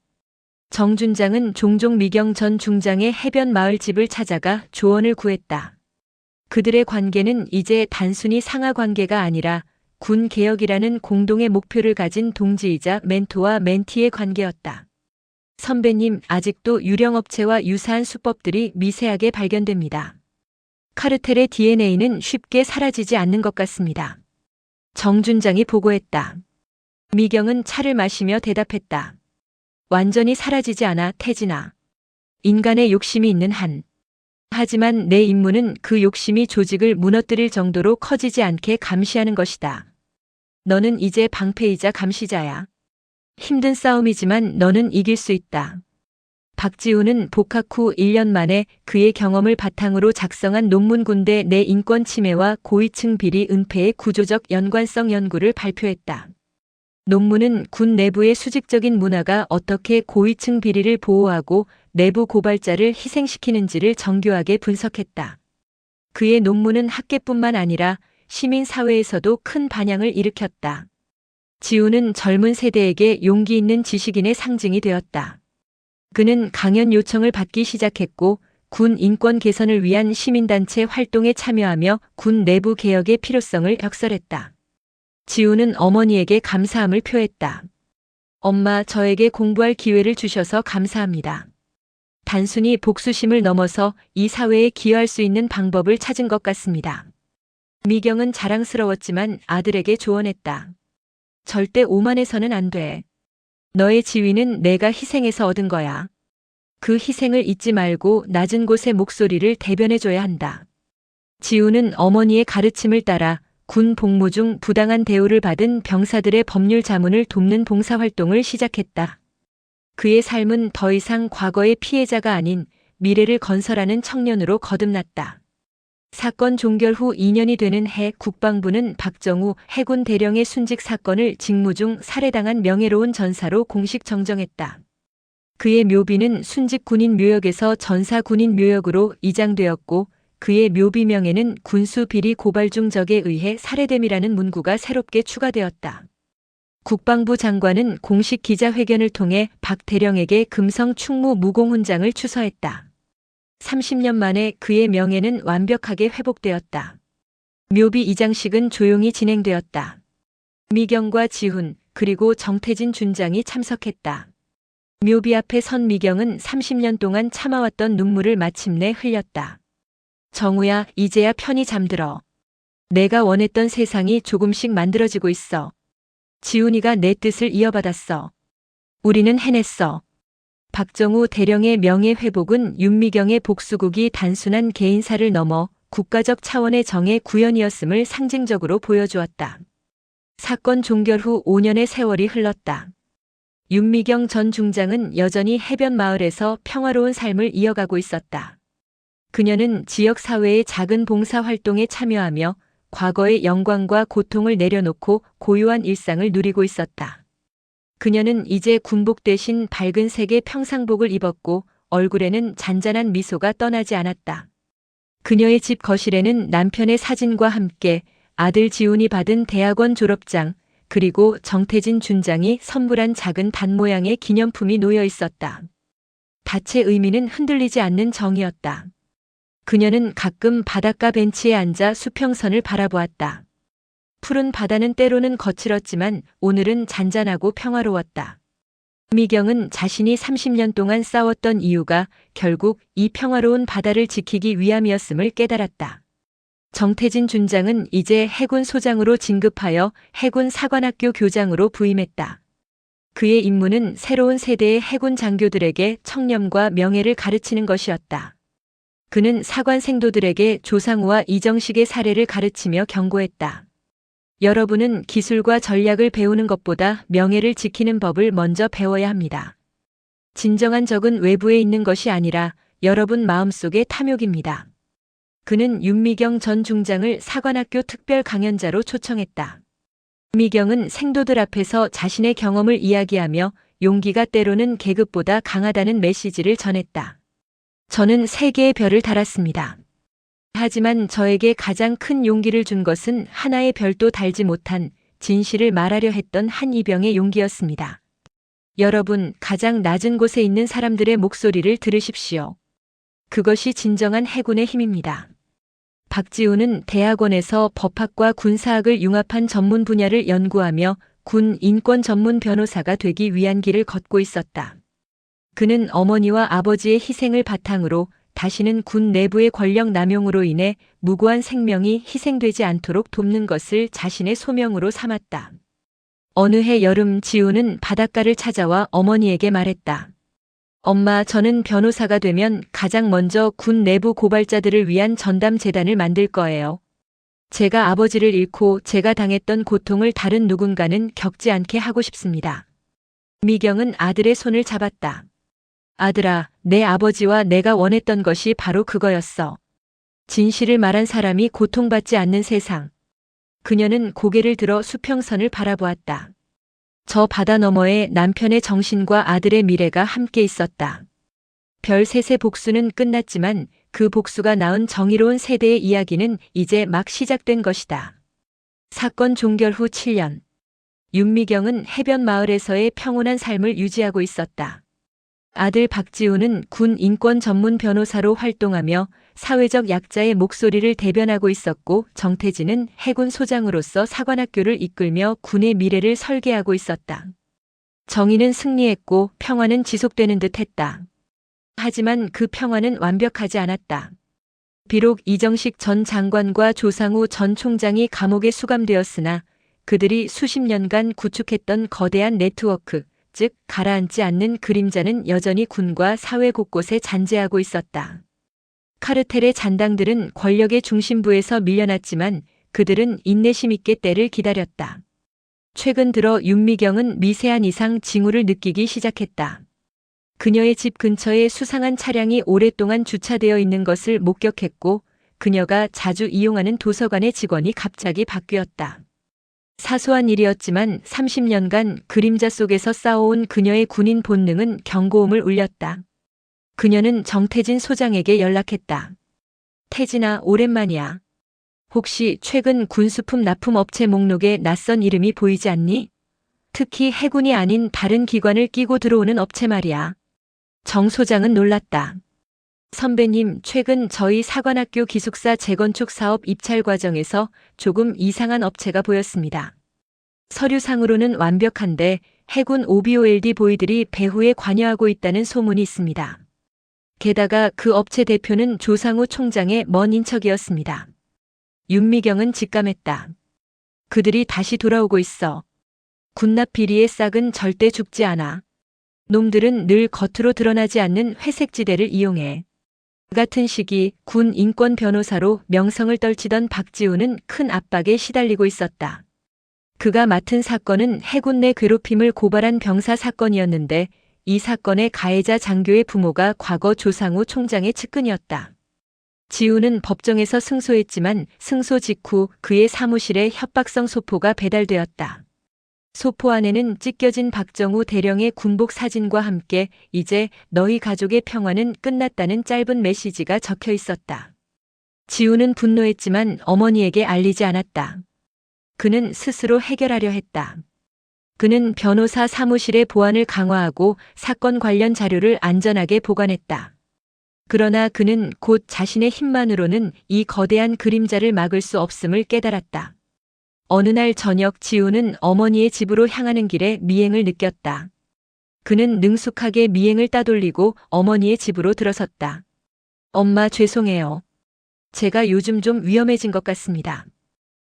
정 준장은 종종 미경 전 중장의 해변 마을 집을 찾아가 조언을 구했다. 그들의 관계는 이제 단순히 상하 관계가 아니라 군 개혁이라는 공동의 목표를 가진 동지이자 멘토와 멘티의 관계였다. 선배님, 아직도 유령업체와 유사한 수법들이 미세하게 발견됩니다. 카르텔의 DNA는 쉽게 사라지지 않는 것 같습니다. 정준장이 보고했다. 미경은 차를 마시며 대답했다. 완전히 사라지지 않아, 태진아. 인간의 욕심이 있는 한. 하지만 내 임무는 그 욕심이 조직을 무너뜨릴 정도로 커지지 않게 감시하는 것이다. 너는 이제 방패이자 감시자야. 힘든 싸움이지만 너는 이길 수 있다. 박지우는 복학 후 1년 만에 그의 경험을 바탕으로 작성한 논문 군대 내 인권 침해와 고위층 비리 은폐의 구조적 연관성 연구를 발표했다. 논문은 군 내부의 수직적인 문화가 어떻게 고위층 비리를 보호하고 내부 고발자를 희생시키는지를 정교하게 분석했다. 그의 논문은 학계뿐만 아니라 시민사회에서도 큰 반향을 일으켰다. 지우는 젊은 세대에게 용기 있는 지식인의 상징이 되었다. 그는 강연 요청을 받기 시작했고 군 인권 개선을 위한 시민단체 활동에 참여하며 군 내부 개혁의 필요성을 역설했다. 지우는 어머니에게 감사함을 표했다. 엄마, 저에게 공부할 기회를 주셔서 감사합니다. 단순히 복수심을 넘어서 이 사회에 기여할 수 있는 방법을 찾은 것 같습니다. 미경은 자랑스러웠지만 아들에게 조언했다. 절대 오만해서는 안 돼. 너의 지위는 내가 희생해서 얻은 거야. 그 희생을 잊지 말고 낮은 곳의 목소리를 대변해줘야 한다. 지우는 어머니의 가르침을 따라 군 복무 중 부당한 대우를 받은 병사들의 법률 자문을 돕는 봉사활동을 시작했다. 그의 삶은 더 이상 과거의 피해자가 아닌 미래를 건설하는 청년으로 거듭났다. 사건 종결 후 2년이 되는 해 국방부는 박정우 해군 대령의 순직 사건을 직무 중 살해당한 명예로운 전사로 공식 정정했다. 그의 묘비는 순직 군인 묘역에서 전사 군인 묘역으로 이장되었고 그의 묘비명에는 군수 비리 고발 중 적에 의해 살해됨이라는 문구가 새롭게 추가되었다. 국방부 장관은 공식 기자회견을 통해 박 대령에게 금성 충무 무공훈장을 추서했다. 30년 만에 그의 명예는 완벽하게 회복되었다. 묘비 이장식은 조용히 진행되었다. 미경과 지훈 그리고 정태진 준장이 참석했다. 묘비 앞에 선 미경은 30년 동안 참아왔던 눈물을 마침내 흘렸다. 정우야, 이제야 편히 잠들어. 내가 원했던 세상이 조금씩 만들어지고 있어. 지훈이가 내 뜻을 이어받았어. 우리는 해냈어. 박정우 대령의 명예 회복은 윤미경의 복수국이 단순한 개인사를 넘어 국가적 차원의 정의 구현이었음을 상징적으로 보여주었다. 사건 종결 후 5년의 세월이 흘렀다. 윤미경 전 중장은 여전히 해변 마을에서 평화로운 삶을 이어가고 있었다. 그녀는 지역사회의 작은 봉사활동에 참여하며 과거의 영광과 고통을 내려놓고 고요한 일상을 누리고 있었다. 그녀는 이제 군복 대신 밝은 색의 평상복을 입었고 얼굴에는 잔잔한 미소가 떠나지 않았다. 그녀의 집 거실에는 남편의 사진과 함께 아들 지훈이 받은 대학원 졸업장 그리고 정태진 준장이 선물한 작은 단 모양의 기념품이 놓여 있었다. 닻의 의미는 흔들리지 않는 정이었다. 그녀는 가끔 바닷가 벤치에 앉아 수평선을 바라보았다. 푸른 바다는 때로는 거칠었지만 오늘은 잔잔하고 평화로웠다. 미경은 자신이 30년 동안 싸웠던 이유가 결국 이 평화로운 바다를 지키기 위함이었음을 깨달았다. 정태진 준장은 이제 해군 소장으로 진급하여 해군 사관학교 교장으로 부임했다. 그의 임무는 새로운 세대의 해군 장교들에게 청렴과 명예를 가르치는 것이었다. 그는 사관 생도들에게 조상우와 이정식의 사례를 가르치며 경고했다. 여러분은 기술과 전략을 배우는 것보다 명예를 지키는 법을 먼저 배워야 합니다. 진정한 적은 외부에 있는 것이 아니라 여러분 마음속의 탐욕입니다. 그는 윤미경 전 중장을 사관학교 특별 강연자로 초청했다. 미경은 생도들 앞에서 자신의 경험을 이야기하며 용기가 때로는 계급보다 강하다는 메시지를 전했다. 저는 3개의 별을 달았습니다. 하지만 저에게 가장 큰 용기를 준 것은 하나의 별도 달지 못한 진실을 말하려 했던 한 이병의 용기였습니다. 여러분, 가장 낮은 곳에 있는 사람들의 목소리를 들으십시오. 그것이 진정한 해군의 힘입니다. 박지우는 대학원에서 법학과 군사학을 융합한 전문 분야를 연구하며 군 인권 전문 변호사가 되기 위한 길을 걷고 있었다. 그는 어머니와 아버지의 희생을 바탕으로 다시는 군 내부의 권력 남용으로 인해 무고한 생명이 희생되지 않도록 돕는 것을 자신의 소명으로 삼았다. 어느 해 여름 지우는 바닷가를 찾아와 어머니에게 말했다. 엄마, 저는 변호사가 되면 가장 먼저 군 내부 고발자들을 위한 전담 재단을 만들 거예요. 제가 아버지를 잃고 제가 당했던 고통을 다른 누군가는 겪지 않게 하고 싶습니다. 미경은 아들의 손을 잡았다. 아들아, 내 아버지와 내가 원했던 것이 바로 그거였어. 진실을 말한 사람이 고통받지 않는 세상. 그녀는 고개를 들어 수평선을 바라보았다. 저 바다 너머에 남편의 정신과 아들의 미래가 함께 있었다. 별셋의 복수는 끝났지만 그 복수가 낳은 정의로운 세대의 이야기는 이제 막 시작된 것이다. 사건 종결 후 7년. 윤미경은 해변 마을에서의 평온한 삶을 유지하고 있었다. 아들 박지우는 군 인권 전문 변호사로 활동하며 사회적 약자의 목소리를 대변하고 있었고, 정태진은 해군 소장으로서 사관학교를 이끌며 군의 미래를 설계하고 있었다. 정의는 승리했고 평화는 지속되는 듯 했다. 하지만 그 평화는 완벽하지 않았다. 비록 이정식 전 장관과 조상우 전 총장이 감옥에 수감되었으나 그들이 수십 년간 구축했던 거대한 네트워크, 즉 가라앉지 않는 그림자는 여전히 군과 사회 곳곳에 잔재하고 있었다. 카르텔의 잔당들은 권력의 중심부에서 밀려났지만 그들은 인내심 있게 때를 기다렸다. 최근 들어 윤미경은 미세한 이상 징후를 느끼기 시작했다. 그녀의 집 근처에 수상한 차량이 오랫동안 주차되어 있는 것을 목격했고, 그녀가 자주 이용하는 도서관의 직원이 갑자기 바뀌었다. 사소한 일이었지만 30년간 그림자 속에서 쌓아온 그녀의 군인 본능은 경고음을 울렸다. 그녀는 정태진 소장에게 연락했다. 태진아, 오랜만이야. 혹시 최근 군수품 납품 업체 목록에 낯선 이름이 보이지 않니? 특히 해군이 아닌 다른 기관을 끼고 들어오는 업체 말이야. 정 소장은 놀랐다. 선배님, 최근 저희 사관학교 기숙사 재건축 사업 입찰 과정에서 조금 이상한 업체가 보였습니다. 서류상으로는 완벽한데 해군 OBOLD 보이들이 배후에 관여하고 있다는 소문이 있습니다. 게다가 그 업체 대표는 조상우 총장의 먼 인척이었습니다. 윤미경은 직감했다. 그들이 다시 돌아오고 있어. 군납 비리의 싹은 절대 죽지 않아. 놈들은 늘 겉으로 드러나지 않는 회색지대를 이용해. 같은 시기 군 인권 변호사로 명성을 떨치던 박지우는 큰 압박에 시달리고 있었다. 그가 맡은 사건은 해군 내 괴롭힘을 고발한 병사 사건이었는데, 이 사건의 가해자 장교의 부모가 과거 조상우 총장의 측근이었다. 지우는 법정에서 승소했지만 승소 직후 그의 사무실에 협박성 소포가 배달되었다. 소포 안에는 찢겨진 박정우 대령의 군복 사진과 함께 이제 너희 가족의 평화는 끝났다는 짧은 메시지가 적혀 있었다. 지우는 분노했지만 어머니에게 알리지 않았다. 그는 스스로 해결하려 했다. 그는 변호사 사무실의 보안을 강화하고 사건 관련 자료를 안전하게 보관했다. 그러나 그는 곧 자신의 힘만으로는 이 거대한 그림자를 막을 수 없음을 깨달았다. 어느 날 저녁 지우는 어머니의 집으로 향하는 길에 미행을 느꼈다. 그는 능숙하게 미행을 따돌리고 어머니의 집으로 들어섰다. 엄마, 죄송해요. 제가 요즘 좀 위험해진 것 같습니다.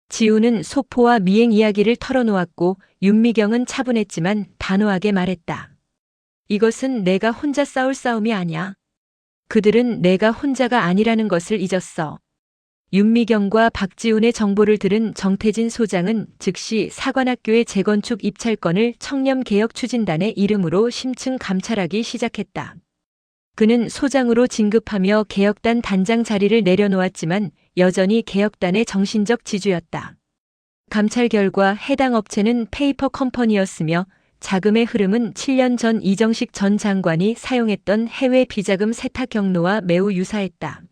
지우는 소포와 미행 이야기를 털어놓았고 윤미경은 차분했지만 단호하게 말했다. 이것은 내가 혼자 싸울 싸움이 아니야. 그들은 내가 혼자가 아니라는 것을 잊었어. 윤미경과 박지훈의 정보를 들은 정태진 소장은 즉시 사관학교의 재건축 입찰건을 청렴개혁추진단의 이름으로 심층 감찰하기 시작했다. 그는 소장으로 진급하며 개혁단 단장 자리를 내려놓았지만 여전히 개혁단의 정신적 지주였다. 감찰 결과 해당 업체는 페이퍼 컴퍼니였으며 자금의 흐름은 7년 전 이정식 전 장관이 사용했던 해외 비자금 세탁 경로와 매우 유사했다.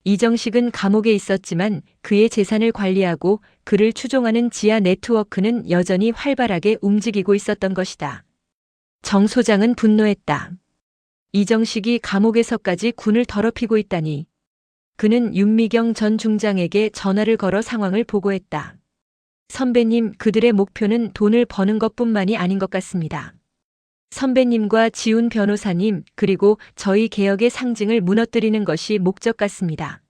이정식은 감옥에 있었지만 그의 재산을 관리하고 그를 추종하는 지하 네트워크는 여전히 활발하게 움직이고 있었던 것이다. 정 소장은 분노했다. 이정식이 감옥에서까지 군을 더럽히고 있다니. 그는 윤미경 전 중장에게 전화를 걸어 상황을 보고했다. 선배님, 그들의 목표는 돈을 버는 것뿐만이 아닌 것 같습니다. 선배님과 지훈 변호사님, 그리고 저희 개혁의 상징을 무너뜨리는 것이 목적 같습니다.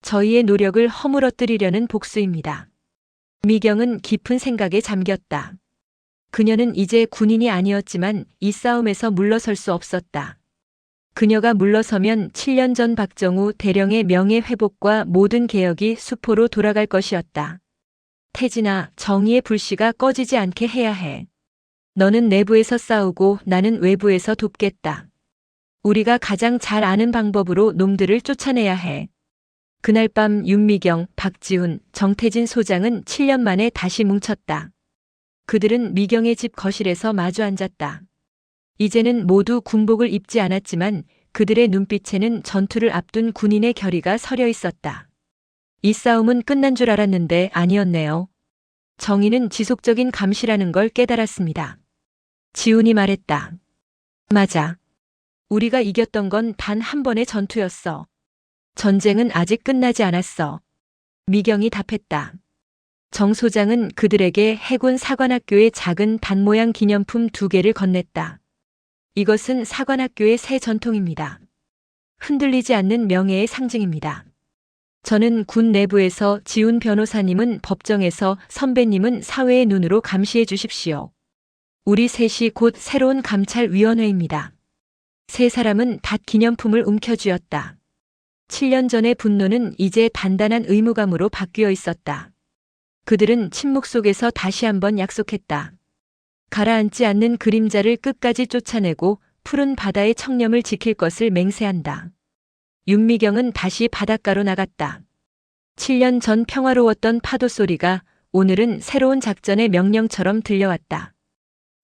저희의 노력을 허물어뜨리려는 복수입니다. 미경은 깊은 생각에 잠겼다. 그녀는 이제 군인이 아니었지만 이 싸움에서 물러설 수 없었다. 그녀가 물러서면 7년 전 박정우 대령의 명예 회복과 모든 개혁이 수포로 돌아갈 것이었다. 태진아, 정의의 불씨가 꺼지지 않게 해야 해. 너는 내부에서 싸우고 나는 외부에서 돕겠다. 우리가 가장 잘 아는 방법으로 놈들을 쫓아내야 해. 그날 밤 윤미경, 박지훈, 정태진 소장은 7년 만에 다시 뭉쳤다. 그들은 미경의 집 거실에서 마주 앉았다. 이제는 모두 군복을 입지 않았지만 그들의 눈빛에는 전투를 앞둔 군인의 결의가 서려 있었다. 이 싸움은 끝난 줄 알았는데 아니었네요. 정의는 지속적인 감시라는 걸 깨달았습니다. 지훈이 말했다. 맞아. 우리가 이겼던 건 단 한 번의 전투였어. 전쟁은 아직 끝나지 않았어. 미경이 답했다. 정 소장은 그들에게 해군 사관학교의 작은 단 모양 기념품 2개를 건넸다. 이것은 사관학교의 새 전통입니다. 흔들리지 않는 명예의 상징입니다. 저는 군 내부에서, 지훈 변호사님은 법정에서, 선배님은 사회의 눈으로 감시해 주십시오. 우리 셋이 곧 새로운 감찰위원회입니다. 세 사람은 닷 기념품을 움켜쥐었다. 7년 전의 분노는 이제 단단한 의무감으로 바뀌어 있었다. 그들은 침묵 속에서 다시 한번 약속했다. 가라앉지 않는 그림자를 끝까지 쫓아내고 푸른 바다의 청렴을 지킬 것을 맹세한다. 윤미경은 다시 바닷가로 나갔다. 7년 전 평화로웠던 파도 소리가 오늘은 새로운 작전의 명령처럼 들려왔다.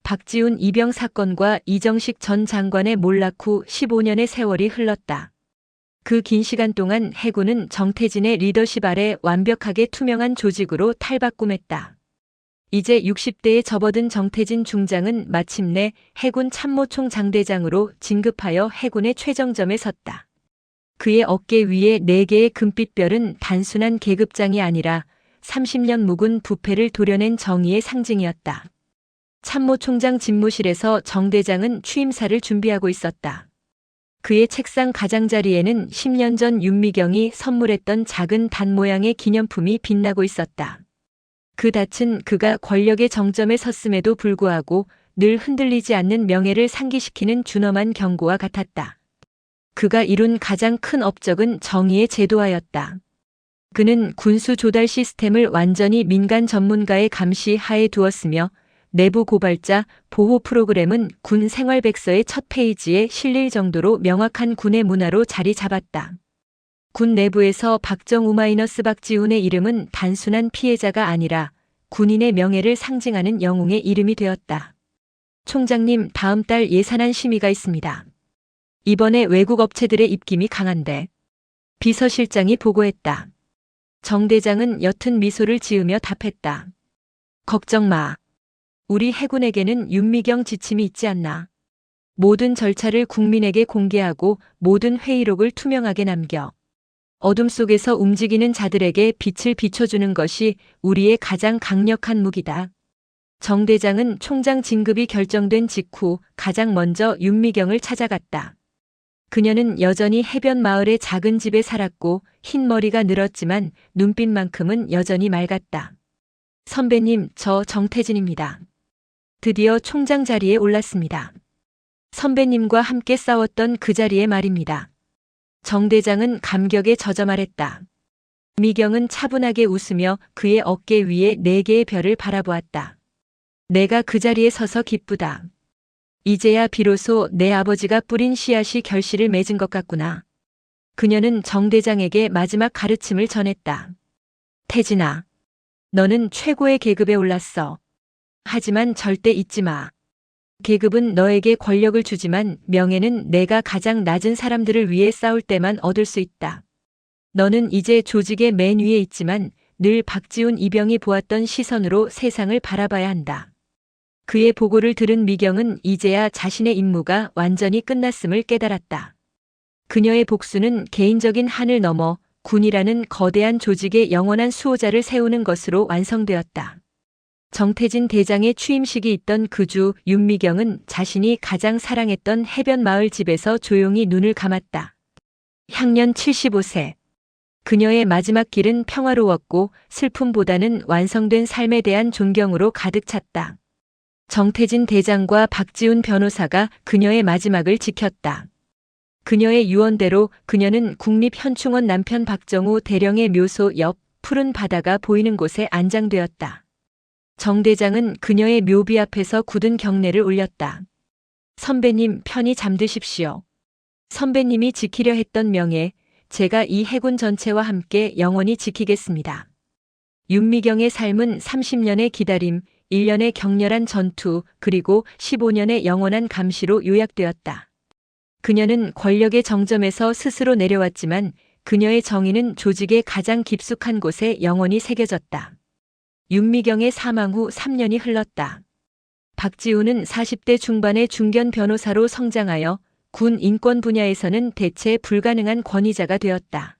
박지훈 이병 사건과 이정식 전 장관의 몰락 후 15년의 세월이 흘렀다. 그 긴 시간 동안 해군은 정태진의 리더십 아래 완벽하게 투명한 조직으로 탈바꿈했다. 이제 60대에 접어든 정태진 중장은 마침내 해군 참모총 장대장으로 진급하여 해군의 최정점에 섰다. 그의 어깨 위에 4개의 금빛별은 단순한 계급장이 아니라 30년 묵은 부패를 도려낸 정의의 상징이었다. 참모총장 집무실에서 정 대장은 취임사를 준비하고 있었다. 그의 책상 가장자리에는 10년 전 윤미경이 선물했던 작은 단 모양의 기념품이 빛나고 있었다. 그 닻은 그가 권력의 정점에 섰음에도 불구하고 늘 흔들리지 않는 명예를 상기시키는 준엄한 경고와 같았다. 그가 이룬 가장 큰 업적은 정의의 제도화였다. 그는 군수 조달 시스템을 완전히 민간 전문가의 감시 하에 두었으며 내부 고발자 보호 프로그램은 군 생활백서의 첫 페이지에 실릴 정도로 명확한 군의 문화로 자리 잡았다. 군 내부에서 박정우-박지훈의 이름은 단순한 피해자가 아니라 군인의 명예를 상징하는 영웅의 이름이 되었다. 총장님, 다음 달 예산안 심의가 있습니다. 이번에 외국 업체들의 입김이 강한데. 비서실장이 보고했다. 정 대장은 옅은 미소를 지으며 답했다. 걱정 마. 우리 해군에게는 윤미경 지침이 있지 않나. 모든 절차를 국민에게 공개하고 모든 회의록을 투명하게 남겨. 어둠 속에서 움직이는 자들에게 빛을 비춰주는 것이 우리의 가장 강력한 무기다. 정 대장은 총장 진급이 결정된 직후 가장 먼저 윤미경을 찾아갔다. 그녀는 여전히 해변 마을의 작은 집에 살았고 흰머리가 늘었지만 눈빛만큼은 여전히 맑았다. 선배님, 저 정태진입니다. 드디어 총장 자리에 올랐습니다. 선배님과 함께 싸웠던 그 자리에 말입니다. 정 대장은 감격에 젖어 말했다. 미경은 차분하게 웃으며 그의 어깨 위에 4개의 별을 바라보았다. 내가 그 자리에 서서 기쁘다. 이제야 비로소 내 아버지가 뿌린 씨앗이 결실을 맺은 것 같구나. 그녀는 정 대장에게 마지막 가르침을 전했다. 태진아, 너는 최고의 계급에 올랐어. 하지만 절대 잊지 마. 계급은 너에게 권력을 주지만 명예는 내가 가장 낮은 사람들을 위해 싸울 때만 얻을 수 있다. 너는 이제 조직의 맨 위에 있지만 늘 박지훈 이병이 보았던 시선으로 세상을 바라봐야 한다. 그의 보고를 들은 미경은 이제야 자신의 임무가 완전히 끝났음을 깨달았다. 그녀의 복수는 개인적인 한을 넘어 군이라는 거대한 조직의 영원한 수호자를 세우는 것으로 완성되었다. 정태진 대장의 취임식이 있던 그 주 윤미경은 자신이 가장 사랑했던 해변 마을 집에서 조용히 눈을 감았다. 향년 75세. 그녀의 마지막 길은 평화로웠고 슬픔보다는 완성된 삶에 대한 존경으로 가득 찼다. 정태진 대장과 박지훈 변호사가 그녀의 마지막을 지켰다. 그녀의 유언대로 그녀는 국립현충원 남편 박정우 대령의 묘소 옆 푸른 바다가 보이는 곳에 안장되었다. 정 대장은 그녀의 묘비 앞에서 굳은 경례를 올렸다. 선배님 편히 잠드십시오. 선배님이 지키려 했던 명예, 제가 이 해군 전체와 함께 영원히 지키겠습니다. 윤미경의 삶은 30년의 기다림, 1년의 격렬한 전투, 그리고 15년의 영원한 감시로 요약되었다. 그녀는 권력의 정점에서 스스로 내려왔지만 그녀의 정의는 조직의 가장 깊숙한 곳에 영원히 새겨졌다. 윤미경의 사망 후 3년이 흘렀다. 박지훈은 40대 중반의 중견 변호사로 성장하여 군 인권 분야에서는 대체 불가능한 권위자가 되었다.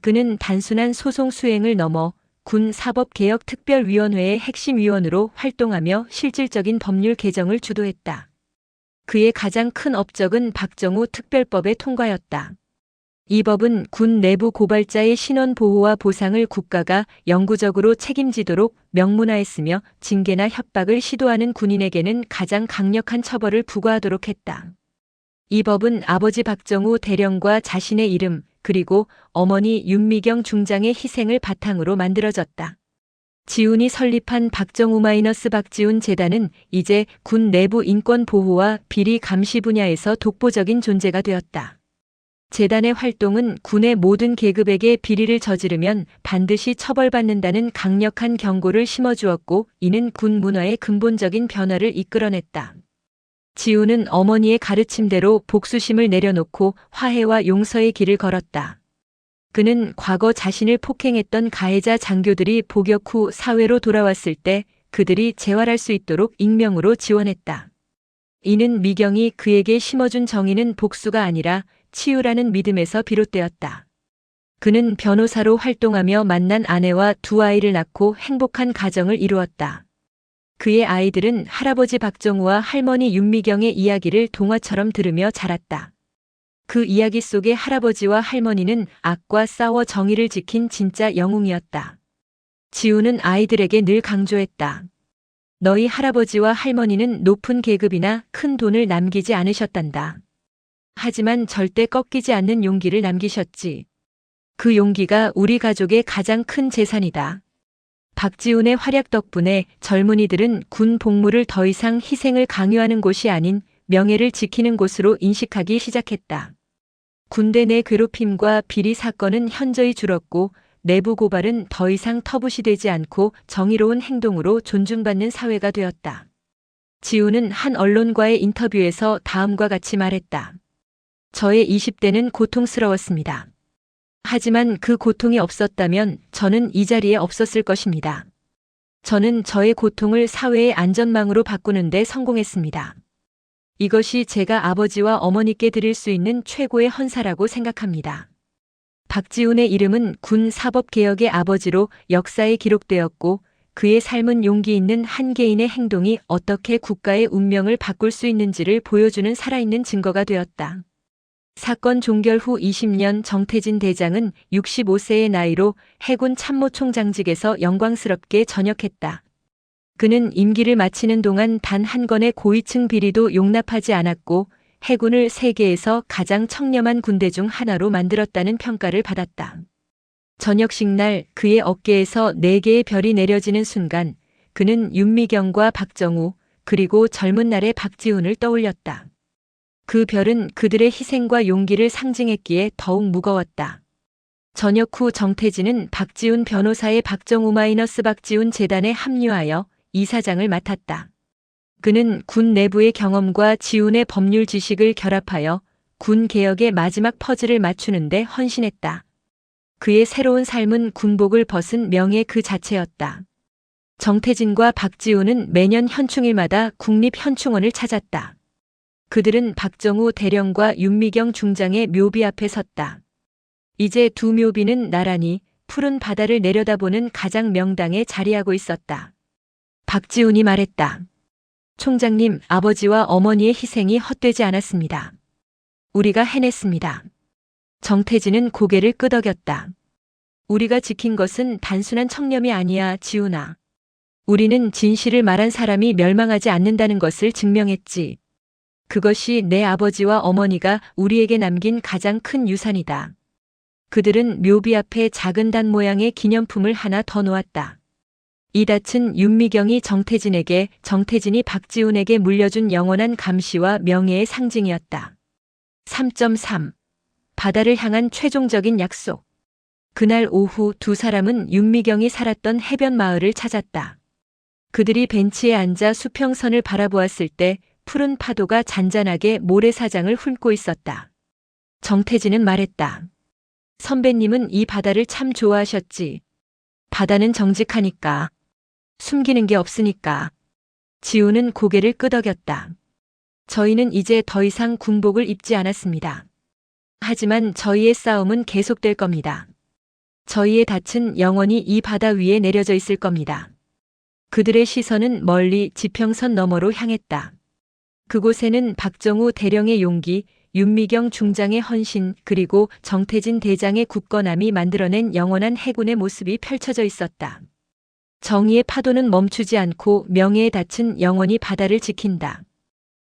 그는 단순한 소송 수행을 넘어 군 사법개혁특별위원회의 핵심 위원으로 활동하며 실질적인 법률 개정을 주도했다. 그의 가장 큰 업적은 박정우 특별법의 통과였다. 이 법은 군 내부 고발자의 신원 보호와 보상을 국가가 영구적으로 책임지도록 명문화했으며 징계나 협박을 시도하는 군인에게는 가장 강력한 처벌을 부과하도록 했다. 이 법은 아버지 박정우 대령과 자신의 이름, 그리고 어머니 윤미경 중장의 희생을 바탕으로 만들어졌다. 지훈이 설립한 박정우-박지훈 재단은 이제 군 내부 인권 보호와 비리 감시 분야에서 독보적인 존재가 되었다. 재단의 활동은 군의 모든 계급에게 비리를 저지르면 반드시 처벌받는다는 강력한 경고를 심어주었고, 이는 군 문화의 근본적인 변화를 이끌어냈다. 지훈은 어머니의 가르침대로 복수심을 내려놓고 화해와 용서의 길을 걸었다. 그는 과거 자신을 폭행했던 가해자 장교들이 복역 후 사회로 돌아왔을 때 그들이 재활할 수 있도록 익명으로 지원했다. 이는 미경이 그에게 심어준 정의는 복수가 아니라 치유라는 믿음에서 비롯되었다. 그는 변호사로 활동하며 만난 아내와 두 아이를 낳고 행복한 가정을 이루었다. 그의 아이들은 할아버지 박정우와 할머니 윤미경의 이야기를 동화처럼 들으며 자랐다. 그 이야기 속의 할아버지와 할머니는 악과 싸워 정의를 지킨 진짜 영웅이었다. 지훈은 아이들에게 늘 강조했다. 너희 할아버지와 할머니는 높은 계급이나 큰 돈을 남기지 않으셨단다. 하지만 절대 꺾이지 않는 용기를 남기셨지. 그 용기가 우리 가족의 가장 큰 재산이다. 박지훈의 활약 덕분에 젊은이들은 군 복무를 더 이상 희생을 강요하는 곳이 아닌 명예를 지키는 곳으로 인식하기 시작했다. 군대 내 괴롭힘과 비리 사건은 현저히 줄었고 내부 고발은 더 이상 터부시되지 않고 정의로운 행동으로 존중받는 사회가 되었다. 지훈은 한 언론과의 인터뷰에서 다음과 같이 말했다. 저의 20대는 고통스러웠습니다. 하지만 그 고통이 없었다면 저는 이 자리에 없었을 것입니다. 저는 저의 고통을 사회의 안전망으로 바꾸는데 성공했습니다. 이것이 제가 아버지와 어머니께 드릴 수 있는 최고의 헌사라고 생각합니다. 박지훈의 이름은 군 사법개혁의 아버지로 역사에 기록되었고 그의 삶은 용기 있는 한 개인의 행동이 어떻게 국가의 운명을 바꿀 수 있는지를 보여주는 살아있는 증거가 되었다. 사건 종결 후 20년 정태진 대장은 65세의 나이로 해군 참모총장직에서 영광스럽게 전역했다. 그는 임기를 마치는 동안 단 한 건의 고위층 비리도 용납하지 않았고 해군을 세계에서 가장 청렴한 군대 중 하나로 만들었다는 평가를 받았다. 전역식 날 그의 어깨에서 4개의 별이 내려지는 순간 그는 윤미경과 박정우 그리고 젊은 날의 박지훈을 떠올렸다. 그 별은 그들의 희생과 용기를 상징했기에 더욱 무거웠다. 전역 후 정태진은 박지훈 변호사의 박정우-박지훈 재단에 합류하여 이사장을 맡았다. 그는 군 내부의 경험과 지훈의 법률 지식을 결합하여 군 개혁의 마지막 퍼즐을 맞추는데 헌신했다. 그의 새로운 삶은 군복을 벗은 명예 그 자체였다. 정태진과 박지훈은 매년 현충일마다 국립현충원을 찾았다. 그들은 박정우 대령과 윤미경 중장의 묘비 앞에 섰다. 이제 두 묘비는 나란히 푸른 바다를 내려다보는 가장 명당에 자리하고 있었다. 박지훈이 말했다. 총장님, 아버지와 어머니의 희생이 헛되지 않았습니다. 우리가 해냈습니다. 정태진은 고개를 끄덕였다. 우리가 지킨 것은 단순한 청렴이 아니야, 지훈아. 우리는 진실을 말한 사람이 멸망하지 않는다는 것을 증명했지. 그것이 내 아버지와 어머니가 우리에게 남긴 가장 큰 유산이다. 그들은 묘비 앞에 작은 단 모양의 기념품을 하나 더 놓았다. 이 닻은 윤미경이 정태진에게, 정태진이 박지훈에게 물려준 영원한 감시와 명예의 상징이었다. 3.3. 바다를 향한 최종적인 약속. 그날 오후 두 사람은 윤미경이 살았던 해변 마을을 찾았다. 그들이 벤치에 앉아 수평선을 바라보았을 때 푸른 파도가 잔잔하게 모래사장을 훑고 있었다. 정태진은 말했다. 선배님은 이 바다를 참 좋아하셨지. 바다는 정직하니까. 숨기는 게 없으니까. 지우는 고개를 끄덕였다. 저희는 이제 더 이상 군복을 입지 않았습니다. 하지만 저희의 싸움은 계속될 겁니다. 저희의 닻은 영원히 이 바다 위에 내려져 있을 겁니다. 그들의 시선은 멀리 지평선 너머로 향했다. 그곳에는 박정우 대령의 용기, 윤미경 중장의 헌신, 그리고 정태진 대장의 굳건함이 만들어낸 영원한 해군의 모습이 펼쳐져 있었다. 정의의 파도는 멈추지 않고 명예의 닻은 영원히 바다를 지킨다.